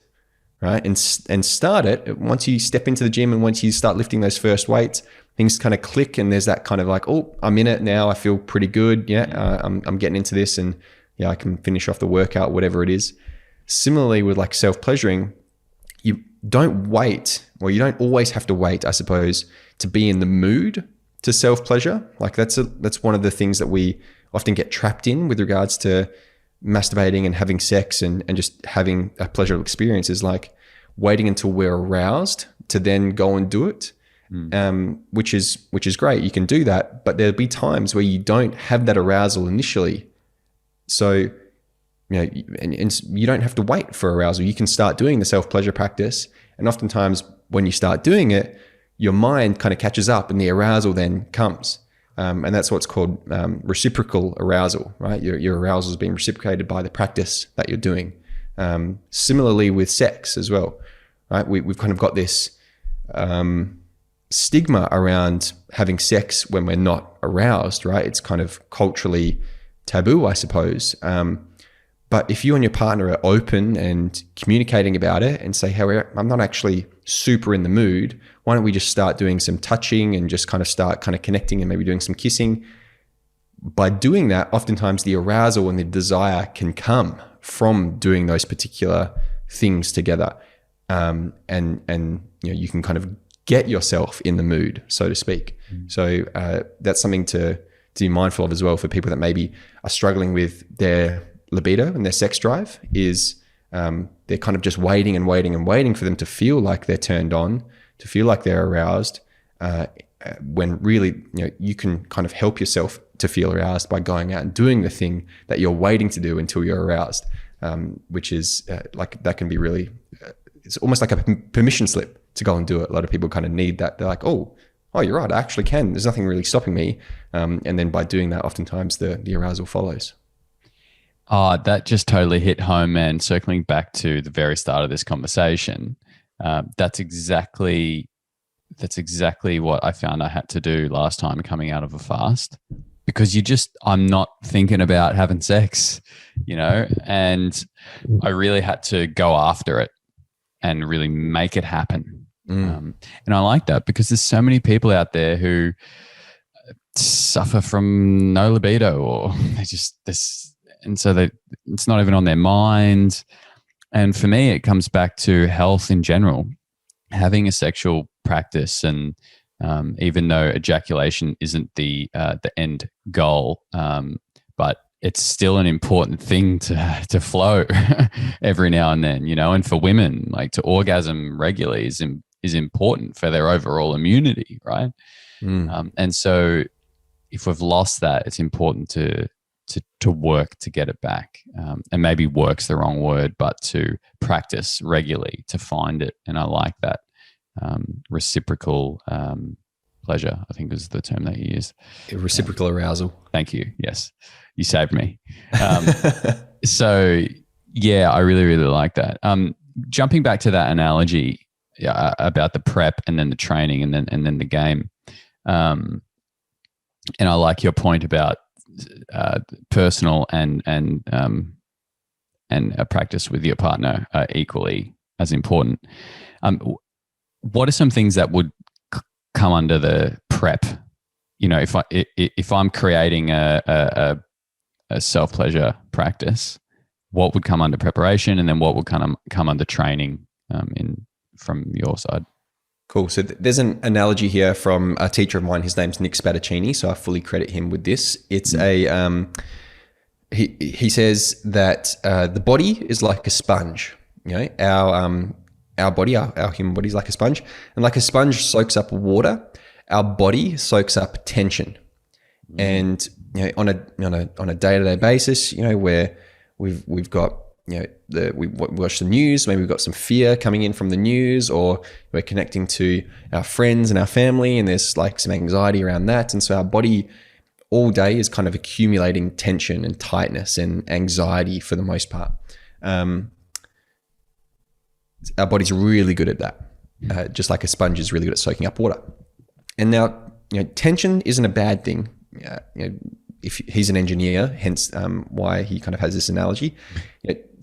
right? And start it. Once you step into the gym and once you start lifting those first weights, things kind of click, and there's that kind of like, oh, I'm in it now. I feel pretty good. I'm getting into this, and I can finish off the workout, whatever it is. Similarly with like self-pleasuring, you don't wait, or you don't always have to wait, I suppose, to be in the mood to self-pleasure. Like that's one of the things that we often get trapped in with regards to masturbating and having sex and just having a pleasurable experience, is like waiting until we're aroused to then go and do it. Which is great. You can do that, but there'll be times where you don't have that arousal initially. So, and you don't have to wait for arousal. You can start doing the self-pleasure practice, and oftentimes when you start doing it, your mind kind of catches up and the arousal then comes. And that's what's called reciprocal arousal, right? Your arousal is being reciprocated by the practice that you're doing. Similarly with sex as well, right? We've kind of got this stigma around having sex when we're not aroused, right? It's kind of culturally taboo, I suppose. But if you and your partner are open and communicating about it and say, hey, I'm not actually super in the mood, why don't we just start doing some touching and just kind of start kind of connecting and maybe doing some kissing? By doing that, oftentimes the arousal and the desire can come from doing those particular things together. And you can kind of get yourself in the mood, so to speak. So that's something to be mindful of as well for people that maybe are struggling with their libido and their sex drive, is they're kind of just waiting and waiting and waiting for them to feel like they're turned on, to feel like they're aroused, when really you can kind of help yourself to feel aroused by going out and doing the thing that you're waiting to do until you're aroused, which is like that can be really it's almost like a permission slip to go and do it. A lot of people kind of need that. They're like, oh, you're right, I actually can. There's nothing really stopping me. And then by doing that, oftentimes the arousal follows. Oh, that just totally hit home, man. Circling back to the very start of this conversation, that's exactly what I found I had to do last time coming out of a fast, because I'm not thinking about having sex, and I really had to go after it and really make it happen. And I like that, because there's so many people out there who suffer from no libido, or they just this, and so it's not even on their mind. And for me, it comes back to health in general, having a sexual practice, and even though ejaculation isn't the end goal, but it's still an important thing to flow every now and then, and for women, like to orgasm regularly is important for their overall immunity, right? And so if we've lost that, it's important to work to get it back. And maybe work's the wrong word, but to practice regularly to find it. And I like that reciprocal pleasure, I think is the term that you use. Reciprocal arousal. Thank you. Yes. You saved me. So yeah, I really, really like that. Jumping back to that analogy about the prep and then the training and then the game. I like your point about personal and a practice with your partner are equally as important. What are some things that would come under the prep? If I'm creating a self-pleasure practice, what would come under preparation, and then what would come under training from your side? Cool. So there's an analogy here from a teacher of mine. His name's Nick Spadaccini, so I fully credit him with this. It's he says that the body is like a sponge. Our body, our human body is like a sponge, and like a sponge soaks up water, our body soaks up tension. And on a day-to-day basis, where we've got we watch the news, maybe we've got some fear coming in from the news, or we're connecting to our friends and our family, and there's like some anxiety around that. And so our body all day is kind of accumulating tension and tightness and anxiety for the most part. Our body's really good at that, just like a sponge is really good at soaking up water. And now, tension isn't a bad thing. If he's an engineer, hence why he kind of has this analogy.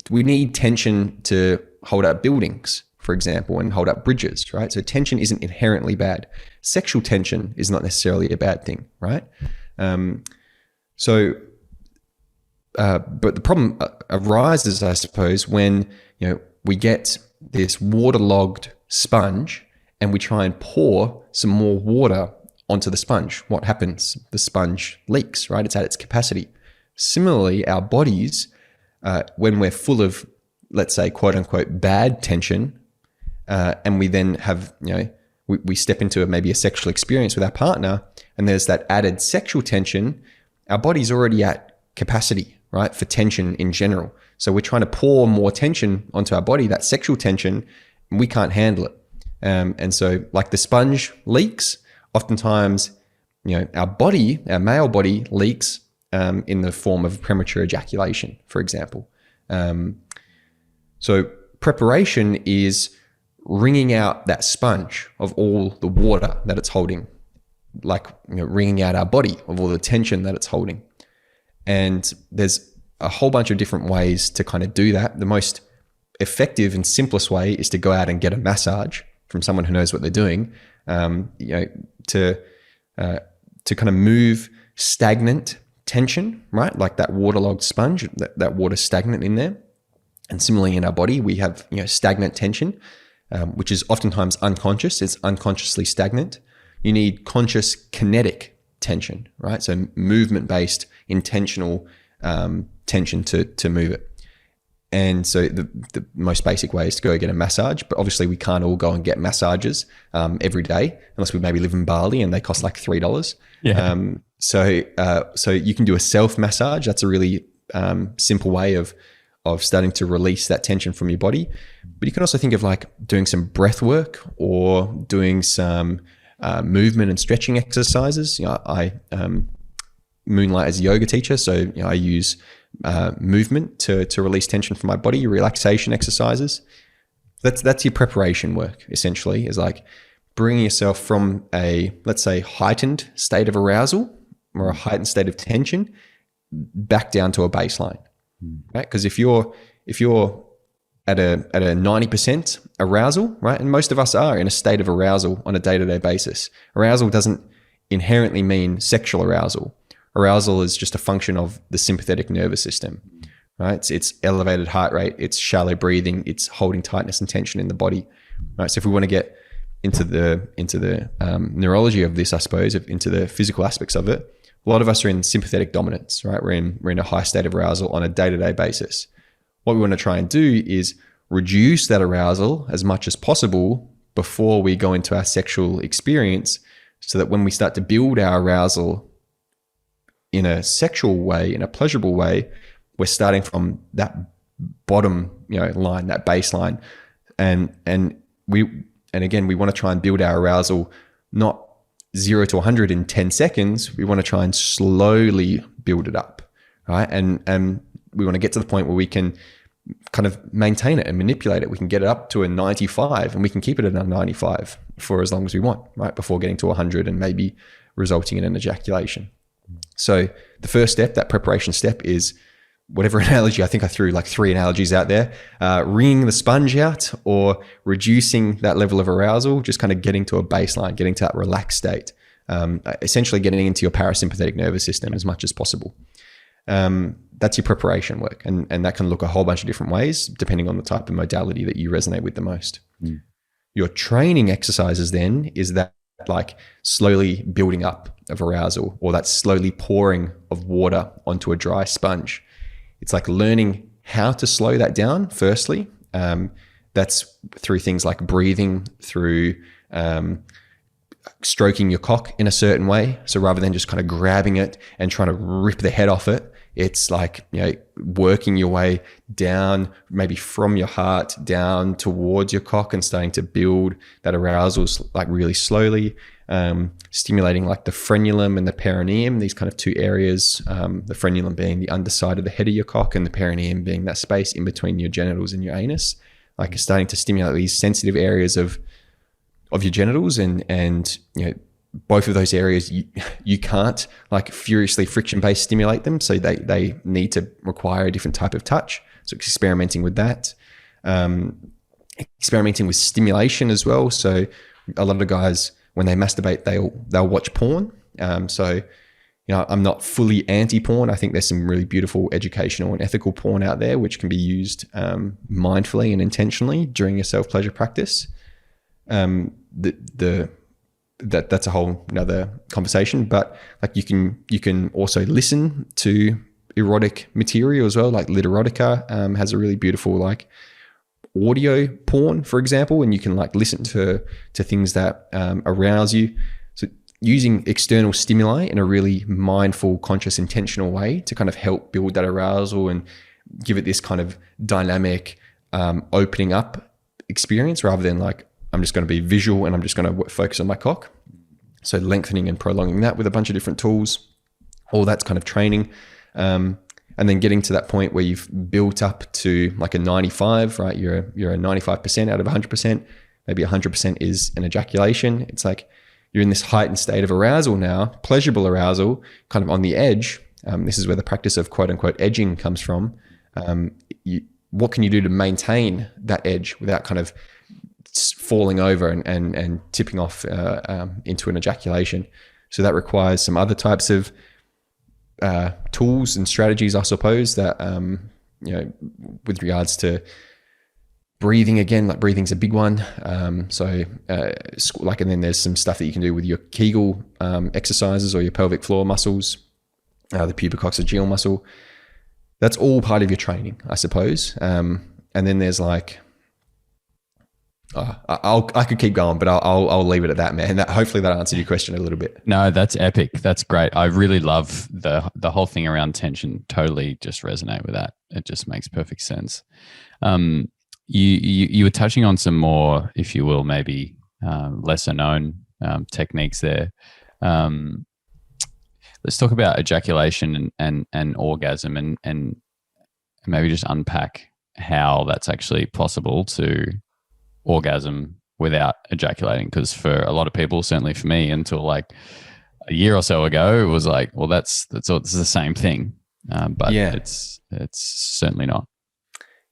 We need tension to hold up buildings, for example, and hold up bridges, right? So tension isn't inherently bad. Sexual tension is not necessarily a bad thing, right? But the problem arises, I suppose, when we get this waterlogged sponge and we try and pour some more water onto the sponge. What happens? The sponge leaks, right? It's at its capacity. Similarly, our bodies, when we're full of, let's say, quote unquote, bad tension, and we then have, we step into maybe a sexual experience with our partner, and there's that added sexual tension, our body's already at capacity, right, for tension in general. So we're trying to pour more tension onto our body, that sexual tension, and we can't handle it. And so like the sponge leaks, oftentimes, our body, our male body leaks in the form of premature ejaculation, for example. So preparation is wringing out that sponge of all the water that it's holding, like wringing out our body of all the tension that it's holding. And there's a whole bunch of different ways to kind of do that. The most effective and simplest way is to go out and get a massage from someone who knows what they're doing, to kind of move stagnant tension, right? Like that waterlogged sponge, that water stagnant in there. And similarly in our body, we have, stagnant tension, which is oftentimes unconscious. It's unconsciously stagnant. You need conscious kinetic tension, right? So movement-based, intentional tension to move it. And so the most basic way is to go get a massage, but obviously we can't all go and get massages every day unless we maybe live in Bali and they cost like $3. Yeah. So you can do a self massage. That's a really simple way of starting to release that tension from your body. But you can also think of like doing some breath work or doing some movement and stretching exercises. I moonlight as a yoga teacher, so I use movement to release tension from my body, relaxation exercises. That's your preparation work, essentially, is like bringing yourself from a, let's say, heightened state of arousal or a heightened state of tension back down to a baseline, right? Because if you're at a 90% arousal, right, and most of us are in a state of arousal on a day-to-day basis. Arousal doesn't inherently mean sexual arousal. Arousal is just a function of the sympathetic nervous system, right? It's elevated heart rate, it's shallow breathing, it's holding tightness and tension in the body, right? So if we want to get into the neurology of this, I suppose, into the physical aspects of it, a lot of us are in sympathetic dominance, right? We're in a high state of arousal on a day-to-day basis. What we want to try and do is reduce that arousal as much as possible before we go into our sexual experience, so that when we start to build our arousal in a sexual way, in a pleasurable way, we're starting from that bottom, line, that baseline. And again, we want to try and build our arousal not 0 to 100 in 10 seconds. We want to try and slowly build it up, right? And we want to get to the point where we can kind of maintain it and manipulate it. We can get it up to a 95 and we can keep it at a 95 for as long as we want, right? Before getting to 100 and maybe resulting in an ejaculation. So the first step, that preparation step, is whatever analogy. I think I threw like 3 analogies out there. Wringing the sponge out or reducing that level of arousal, just kind of getting to a baseline, getting to that relaxed state. Essentially getting into your parasympathetic nervous system as much as possible. That's your preparation work. And that can look a whole bunch of different ways depending on the type of modality that you resonate with the most. Your training exercises then is that like slowly building up of arousal, or that slowly pouring of water onto a dry sponge. It's like learning how to slow that down firstly. That's through things like breathing, through stroking your cock in a certain way. So rather than just kind of grabbing it and trying to rip the head off it, it's like, working your way down, maybe from your heart down towards your cock and starting to build that arousal like really slowly, stimulating like the frenulum and the perineum, these kind of 2 areas, the frenulum being the underside of the head of your cock and the perineum being that space in between your genitals and your anus, like starting to stimulate these sensitive areas of your genitals and both of those areas, you can't like furiously friction-based stimulate them. So they need to require a different type of touch. So experimenting with that, experimenting with stimulation as well. So a lot of guys, when they masturbate, they'll watch porn. So I'm not fully anti-porn. I think there's some really beautiful educational and ethical porn out there, which can be used mindfully and intentionally during your self-pleasure practice. That's a whole another conversation, but like you can also listen to erotic material as well. Like Literotica has a really beautiful like audio porn, for example, and you can like listen to things that arouse you. So using external stimuli in a really mindful, conscious, intentional way to kind of help build that arousal and give it this kind of dynamic opening up experience, rather than like, I'm just going to be visual and I'm just going to focus on my cock. So lengthening and prolonging that with a bunch of different tools, all that's kind of training. And then getting to that point where you've built up to like a 95, right? You're a 95% out of 100%. Maybe 100% is an ejaculation. It's like you're in this heightened state of arousal now, pleasurable arousal, kind of on the edge. This is where the practice of quote unquote edging comes from. What can you do to maintain that edge without kind of falling over and tipping off into an ejaculation? So that requires some other types of tools and strategies, I suppose, that with regards to breathing. Again, like breathing's a big one. And then there's some stuff that you can do with your Kegel exercises or your pelvic floor muscles, the pubicoccygeal muscle. That's all part of your training, I suppose. And then there's like, I could keep going, but I'll leave it at that, man. Hopefully that answered your question a little bit. No, that's epic. That's great. I really love the whole thing around tension. Totally just resonate with that. It just makes perfect sense. You were touching on some more, if you will, maybe lesser known techniques there. Let's talk about ejaculation and orgasm and maybe just unpack how that's actually possible to orgasm without ejaculating. Because for a lot of people, certainly for me, until like a year or so ago, it was like, well, it's the same thing. But yeah, it's certainly not.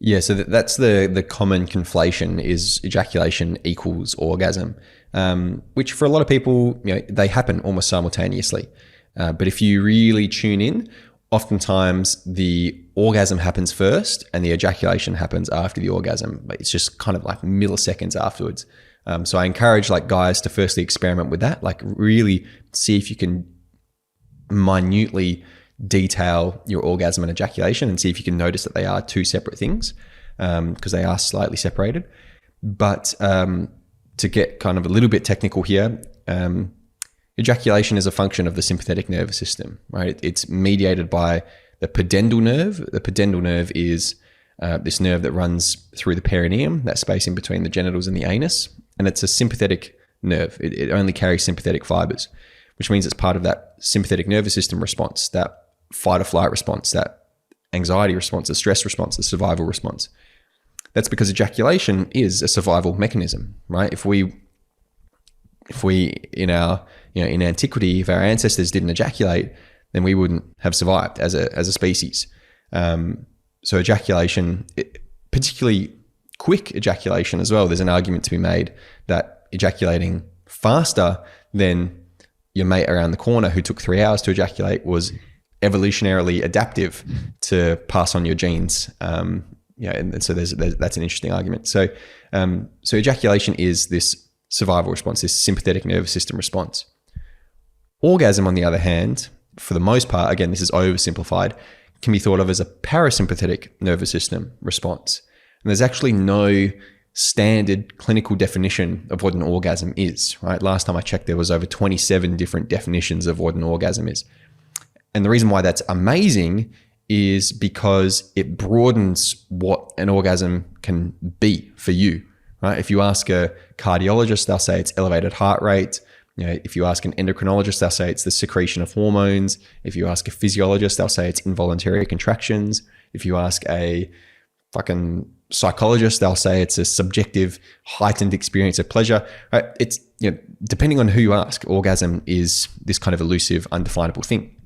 Yeah, so that's the common conflation, is ejaculation equals orgasm, which for a lot of people, they happen almost simultaneously. But if you really tune in, oftentimes the orgasm happens first and the ejaculation happens after the orgasm. But it's just kind of like milliseconds afterwards. So I encourage like guys to firstly experiment with that, like really see if you can minutely detail your orgasm and ejaculation and see if you can notice that they are two separate things, because they are slightly separated. But to get kind of a little bit technical here, ejaculation is a function of the sympathetic nervous system, right? It's mediated by the pudendal nerve. The pudendal nerve is this nerve that runs through the perineum, that space in between the genitals and the anus. And it's a sympathetic nerve. It only carries sympathetic fibers, which means it's part of that sympathetic nervous system response, that fight or flight response, that anxiety response, the stress response, the survival response. That's because ejaculation is a survival mechanism, right? If we in antiquity, if our ancestors didn't ejaculate, then we wouldn't have survived as a species. So ejaculation, particularly quick ejaculation as well, there's an argument to be made that ejaculating faster than your mate around the corner who took 3 hours to ejaculate was evolutionarily adaptive to pass on your genes. And so that's an interesting argument. So ejaculation is this survival response, this sympathetic nervous system response. Orgasm, on the other hand, for the most part, again, this is oversimplified, can be thought of as a parasympathetic nervous system response. And there's actually no standard clinical definition of what an orgasm is, right? Last time I checked, there was over 27 different definitions of what an orgasm is. And the reason why that's amazing is because it broadens what an orgasm can be for you, right? If you ask a cardiologist, they'll say it's elevated heart rate. If you ask an endocrinologist, they'll say it's the secretion of hormones. If you ask a physiologist, they'll say it's involuntary contractions. If you ask a fucking psychologist, they'll say it's a subjective, heightened experience of pleasure. Right? It's, depending on who you ask, orgasm is this kind of elusive, undefinable thing,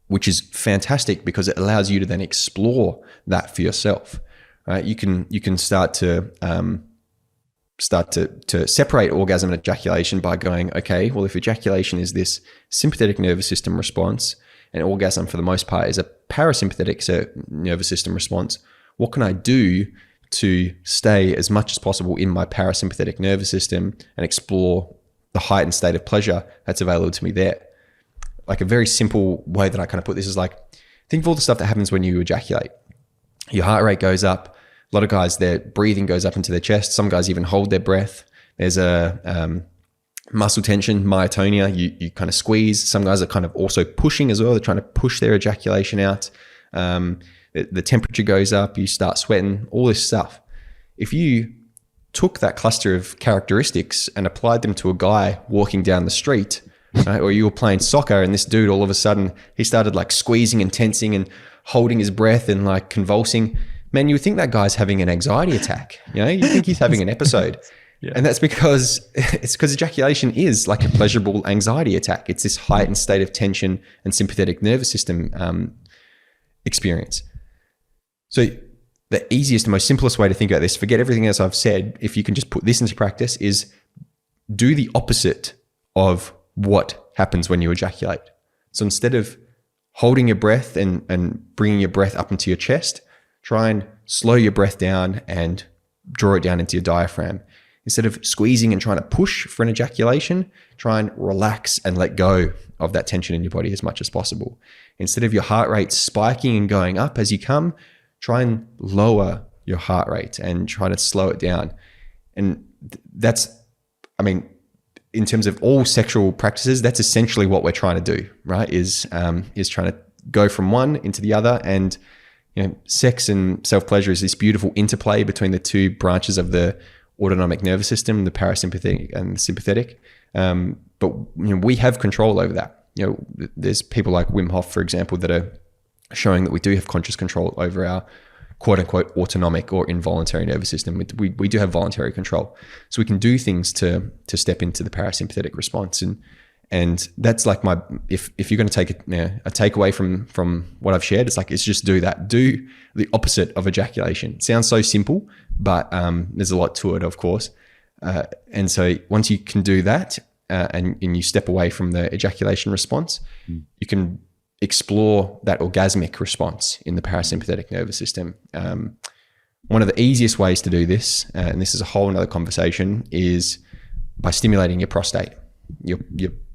which is fantastic because it allows you to then explore that for yourself. Right? You can start to separate orgasm and ejaculation by going, okay, well, if ejaculation is this sympathetic nervous system response and orgasm for the most part is a parasympathetic nervous system response, what can I do to stay as much as possible in my parasympathetic nervous system and explore the heightened state of pleasure that's available to me there? Like a very simple way that I kind of put this is like, think of all the stuff that happens when you ejaculate. Your heart rate goes up. A lot of guys, their breathing goes up into their chest. Some guys even hold their breath. There's a muscle tension, myotonia. You kind of squeeze. Some guys are kind of also pushing as well. They're trying to push their ejaculation out. The temperature goes up. You start sweating, all this stuff. If you took that cluster of characteristics and applied them to a guy walking down the street, right, or you were playing soccer and this dude all of a sudden, he started like squeezing and tensing and holding his breath and like convulsing, man, you would think that guy's having an anxiety attack. You think he's having an episode. Yeah. And that's because ejaculation is like a pleasurable anxiety attack. It's this heightened state of tension and sympathetic nervous system experience. So the easiest and most simplest way to think about this, forget everything else I've said, if you can just put this into practice, is do the opposite of what happens when you ejaculate. So instead of holding your breath and bringing your breath up into your chest, try and slow your breath down and draw it down into your diaphragm. Instead of squeezing and trying to push for an ejaculation, try and relax and let go of that tension in your body as much as possible. Instead of your heart rate spiking and going up as you come, try and lower your heart rate and try to slow it down. And that's, in terms of all sexual practices, that's essentially what we're trying to do, right? Is trying to go from one into the other. And sex and self-pleasure is this beautiful interplay between the two branches of the autonomic nervous system, the parasympathetic and the sympathetic. But we have control over that. There's people like Wim Hof, for example, that are showing that we do have conscious control over our quote unquote autonomic or involuntary nervous system. We do have voluntary control. So we can do things to step into the parasympathetic response. And that's like if you're going to take a takeaway from what I've shared, it's just do that. Do the opposite of ejaculation. It sounds so simple, but there's a lot to it, of course. And so once you can do that and you step away from the ejaculation response, you can explore that orgasmic response in the parasympathetic nervous system. One of the easiest ways to do this, and this is a whole another conversation, is by stimulating your prostate. Your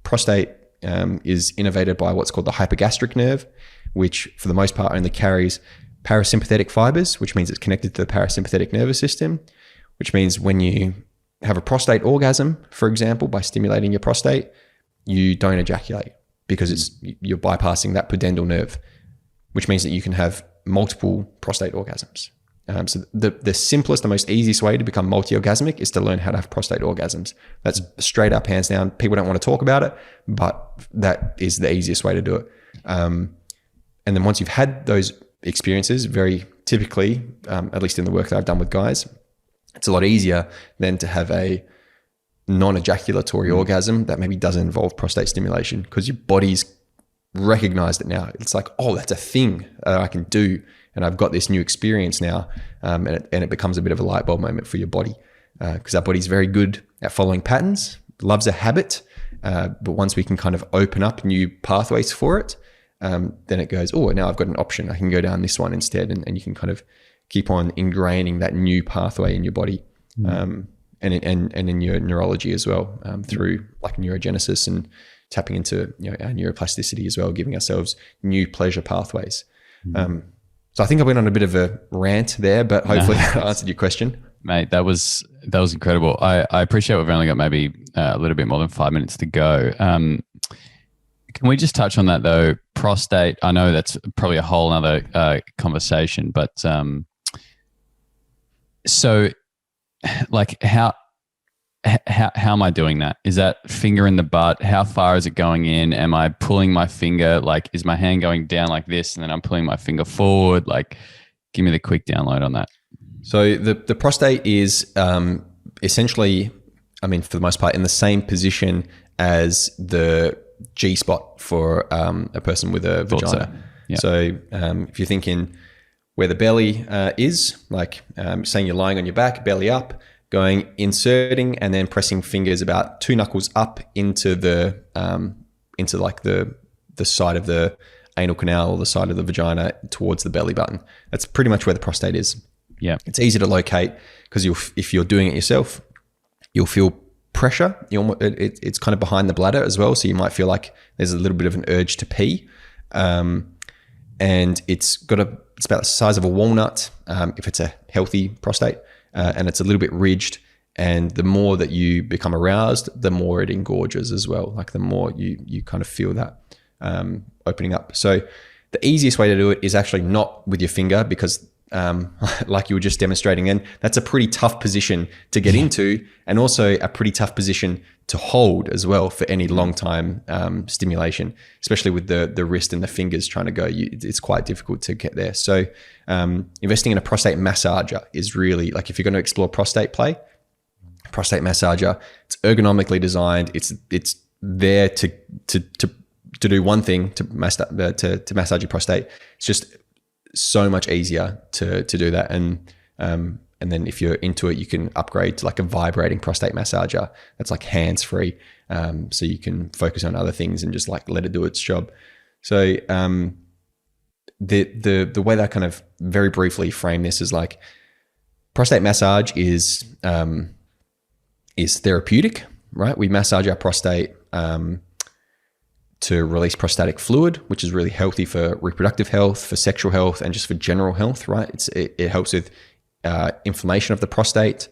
prostate is innervated by what's called the hypogastric nerve, which for the most part only carries parasympathetic fibers, which means it's connected to the parasympathetic nervous system, which means when you have a prostate orgasm, for example, by stimulating your prostate, you don't ejaculate because you're bypassing that pudendal nerve, which means that you can have multiple prostate orgasms. So the simplest, the most easiest way to become multi-orgasmic is to learn how to have prostate orgasms. That's straight up, hands down. People don't want to talk about it, but that is the easiest way to do it. And then once you've had those experiences, very typically, at least in the work that I've done with guys, it's a lot easier than to have a non-ejaculatory orgasm that maybe doesn't involve prostate stimulation, because your body's recognized it now. It's like, oh, that's a thing that I can do. And I've got this new experience now. And it becomes a bit of a light bulb moment for your body, because our body's very good at following patterns, loves a habit. But once we can kind of open up new pathways for it, then it goes, oh, now I've got an option. I can go down this one instead. And you can kind of keep on ingraining that new pathway in your body, and in your neurology as well, through like neurogenesis and tapping into our neuroplasticity as well, giving ourselves new pleasure pathways. So I think I went on a bit of a rant there, but hopefully that answered your question. Mate, that was incredible. I appreciate we've only got maybe a little bit more than 5 minutes to go. Can we just touch on that though? Prostate, I know that's probably a whole other conversation, but so like how am I doing that? Is that finger in the butt? How far is it going in? Am I pulling my finger? Like, is my hand going down like this and then I'm pulling my finger forward? Like, give me the quick download on that. So the prostate is essentially, I mean, for the most part, in the same position as the G spot for a person with a vagina. Yeah. So if you're thinking where the belly is, like saying you're lying on your back, belly up, going, inserting, and then pressing fingers about 2 knuckles up into the side of the anal canal or the side of the vagina towards the belly button. That's pretty much where the prostate is. Yeah, it's easy to locate because if you're doing it yourself, you'll feel pressure. It's kind of behind the bladder as well, so you might feel like there's a little bit of an urge to pee, and it's about the size of a walnut if it's a healthy prostate. And it's a little bit ridged, and the more that you become aroused, the more it engorges as well. Like the more you kind of feel that opening up. So the easiest way to do it is actually not with your finger, because like you were just demonstrating, and that's a pretty tough position to get into, and also a pretty tough position to hold as well for any long time stimulation, especially with the wrist and the fingers trying to go. It's quite difficult to get there. So investing in a prostate massager is really, like, if you're going to explore prostate play, prostate massager, it's ergonomically designed. It's there to do one thing, to massage your prostate. It's just so much easier to do that. And then if you're into it, you can upgrade to like a vibrating prostate massager that's like hands-free, so you can focus on other things and just like let it do its job. So the way that I kind of very briefly frame this is like, prostate massage is therapeutic, right? We massage our prostate to release prostatic fluid, which is really healthy for reproductive health, for sexual health, and just for general health, right? It helps with inflammation of the prostate.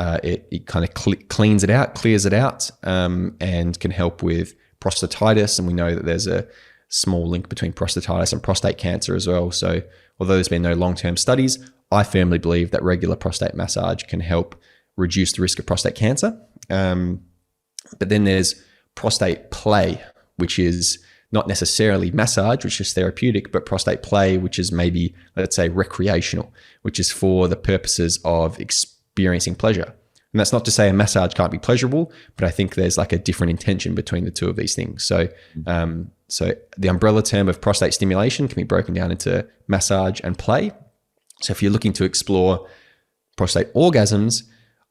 It kind of cleans it out, clears it out, and can help with prostatitis. And we know that there's a small link between prostatitis and prostate cancer as well. So although there's been no long-term studies, I firmly believe that regular prostate massage can help reduce the risk of prostate cancer. But then there's prostate play, which is not necessarily massage, which is therapeutic, but prostate play, which is maybe, let's say, recreational, which is for the purposes of experiencing pleasure. And that's not to say a massage can't be pleasurable, but I think there's like a different intention between the two of these things. So, so the umbrella term of prostate stimulation can be broken down into massage and play. So if you're looking to explore prostate orgasms,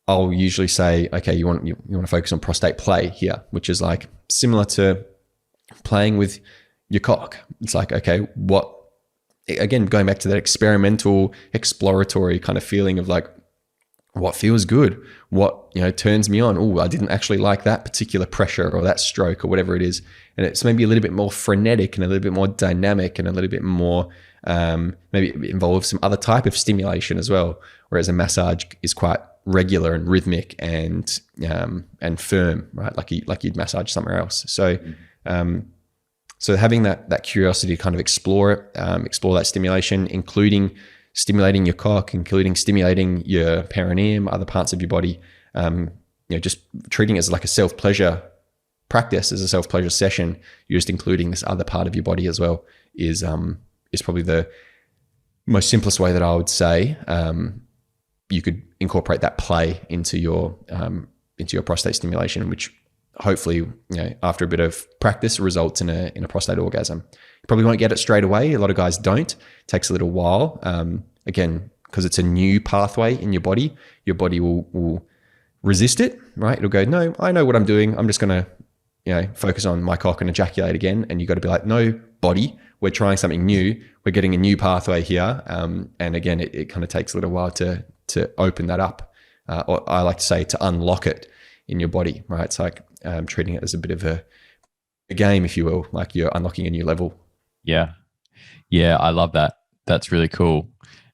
I'll usually say, okay, you want to focus on prostate play here, which is like similar to playing with your cock. It's like, okay, again, going back to that experimental, exploratory kind of feeling of like, what feels good? What, turns me on? Oh, I didn't actually like that particular pressure or that stroke or whatever it is. And it's maybe a little bit more frenetic and a little bit more dynamic and a little bit more, maybe it involves some other type of stimulation as well. Whereas a massage is quite regular and rhythmic and firm, right? Like you'd massage somewhere else. So, so having that curiosity to kind of explore it, explore that stimulation, including stimulating your cock, including stimulating your perineum, other parts of your body, just treating it as like a self-pleasure practice, as a self-pleasure session, you're just including this other part of your body as well, is probably the most simplest way that I would say you could incorporate that play into your prostate stimulation, which hopefully, after a bit of practice, results in a prostate orgasm. You probably won't get it straight away. A lot of guys don't. It takes a little while. Again, because it's a new pathway in your body will resist it, right? It'll go, no, I know what I'm doing. I'm just going to, focus on my cock and ejaculate again. And you got to be like, no, body, we're trying something new. We're getting a new pathway here. And again, it kind of takes a little while to open that up. Or I like to say to unlock it in your body, right? It's like treating it as a bit of a game, if you will, like you're unlocking a new level. Yeah. Yeah, I love that. That's really cool.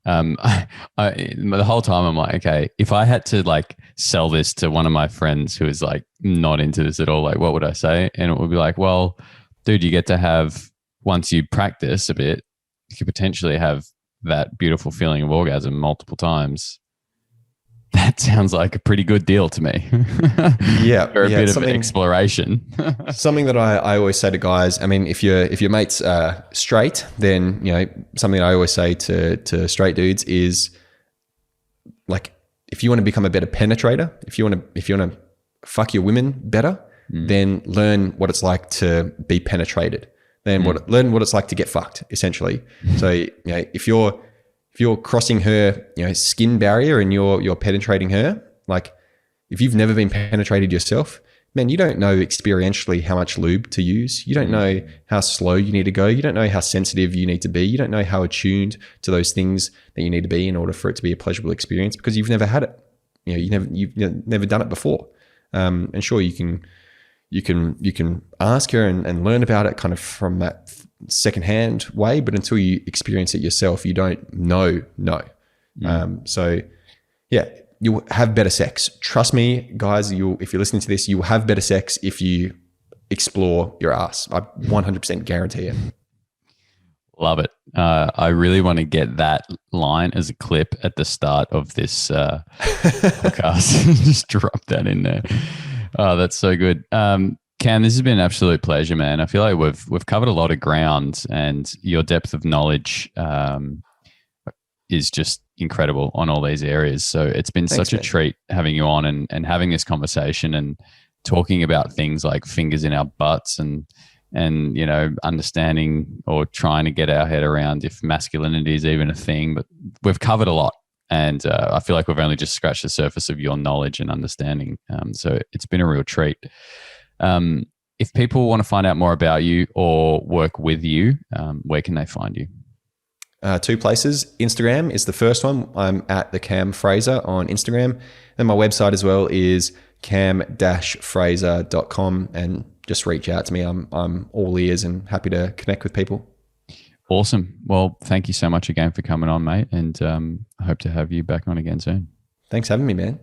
The whole time I'm like, okay, if I had to like sell this to one of my friends who is like not into this at all, like what would I say? And it would be like, well, dude, you get to have, once you practice a bit, you could potentially have that beautiful feeling of orgasm multiple times. That sounds like a pretty good deal to me. Yeah. Or a bit of exploration. Something that I always say to guys, I mean, if your mate's straight, then, something I always say to straight dudes is like, if you want to become a better penetrator, if you want to fuck your women better, then learn what it's like to be penetrated. Then learn what it's like to get fucked, essentially. So, if you're crossing her, skin barrier and you're penetrating her, like if you've never been penetrated yourself, man, you don't know experientially how much lube to use. You don't know how slow you need to go. You don't know how sensitive you need to be. You don't know how attuned to those things that you need to be in order for it to be a pleasurable experience, because you've never had it. You've never done it before. And sure, you can ask her and learn about it kind of from that secondhand way, but until you experience it yourself, you don't know. So yeah, you'll have better sex. Trust me, guys, if you're listening to this, you'll have better sex if you explore your ass. I 100% guarantee it. Love it. I really want to get that line as a clip at the start of this podcast. Just drop that in there. Oh, that's so good. Cam, this has been an absolute pleasure, man. I feel like we've covered a lot of ground, and your depth of knowledge is just incredible on all these areas. So it's been such a treat having you on and having this conversation and talking about things like fingers in our butts and understanding or trying to get our head around if masculinity is even a thing. But we've covered a lot. And I feel like we've only just scratched the surface of your knowledge and understanding. So it's been a real treat. If people want to find out more about you or work with you, where can they find you? Two places. Instagram is the first one. I'm at the Cam Fraser on Instagram. And my website as well is cam-fraser.com, and just reach out to me. I'm all ears and happy to connect with people. Awesome. Well, thank you so much again for coming on, mate. And I hope to have you back on again soon. Thanks for having me, man.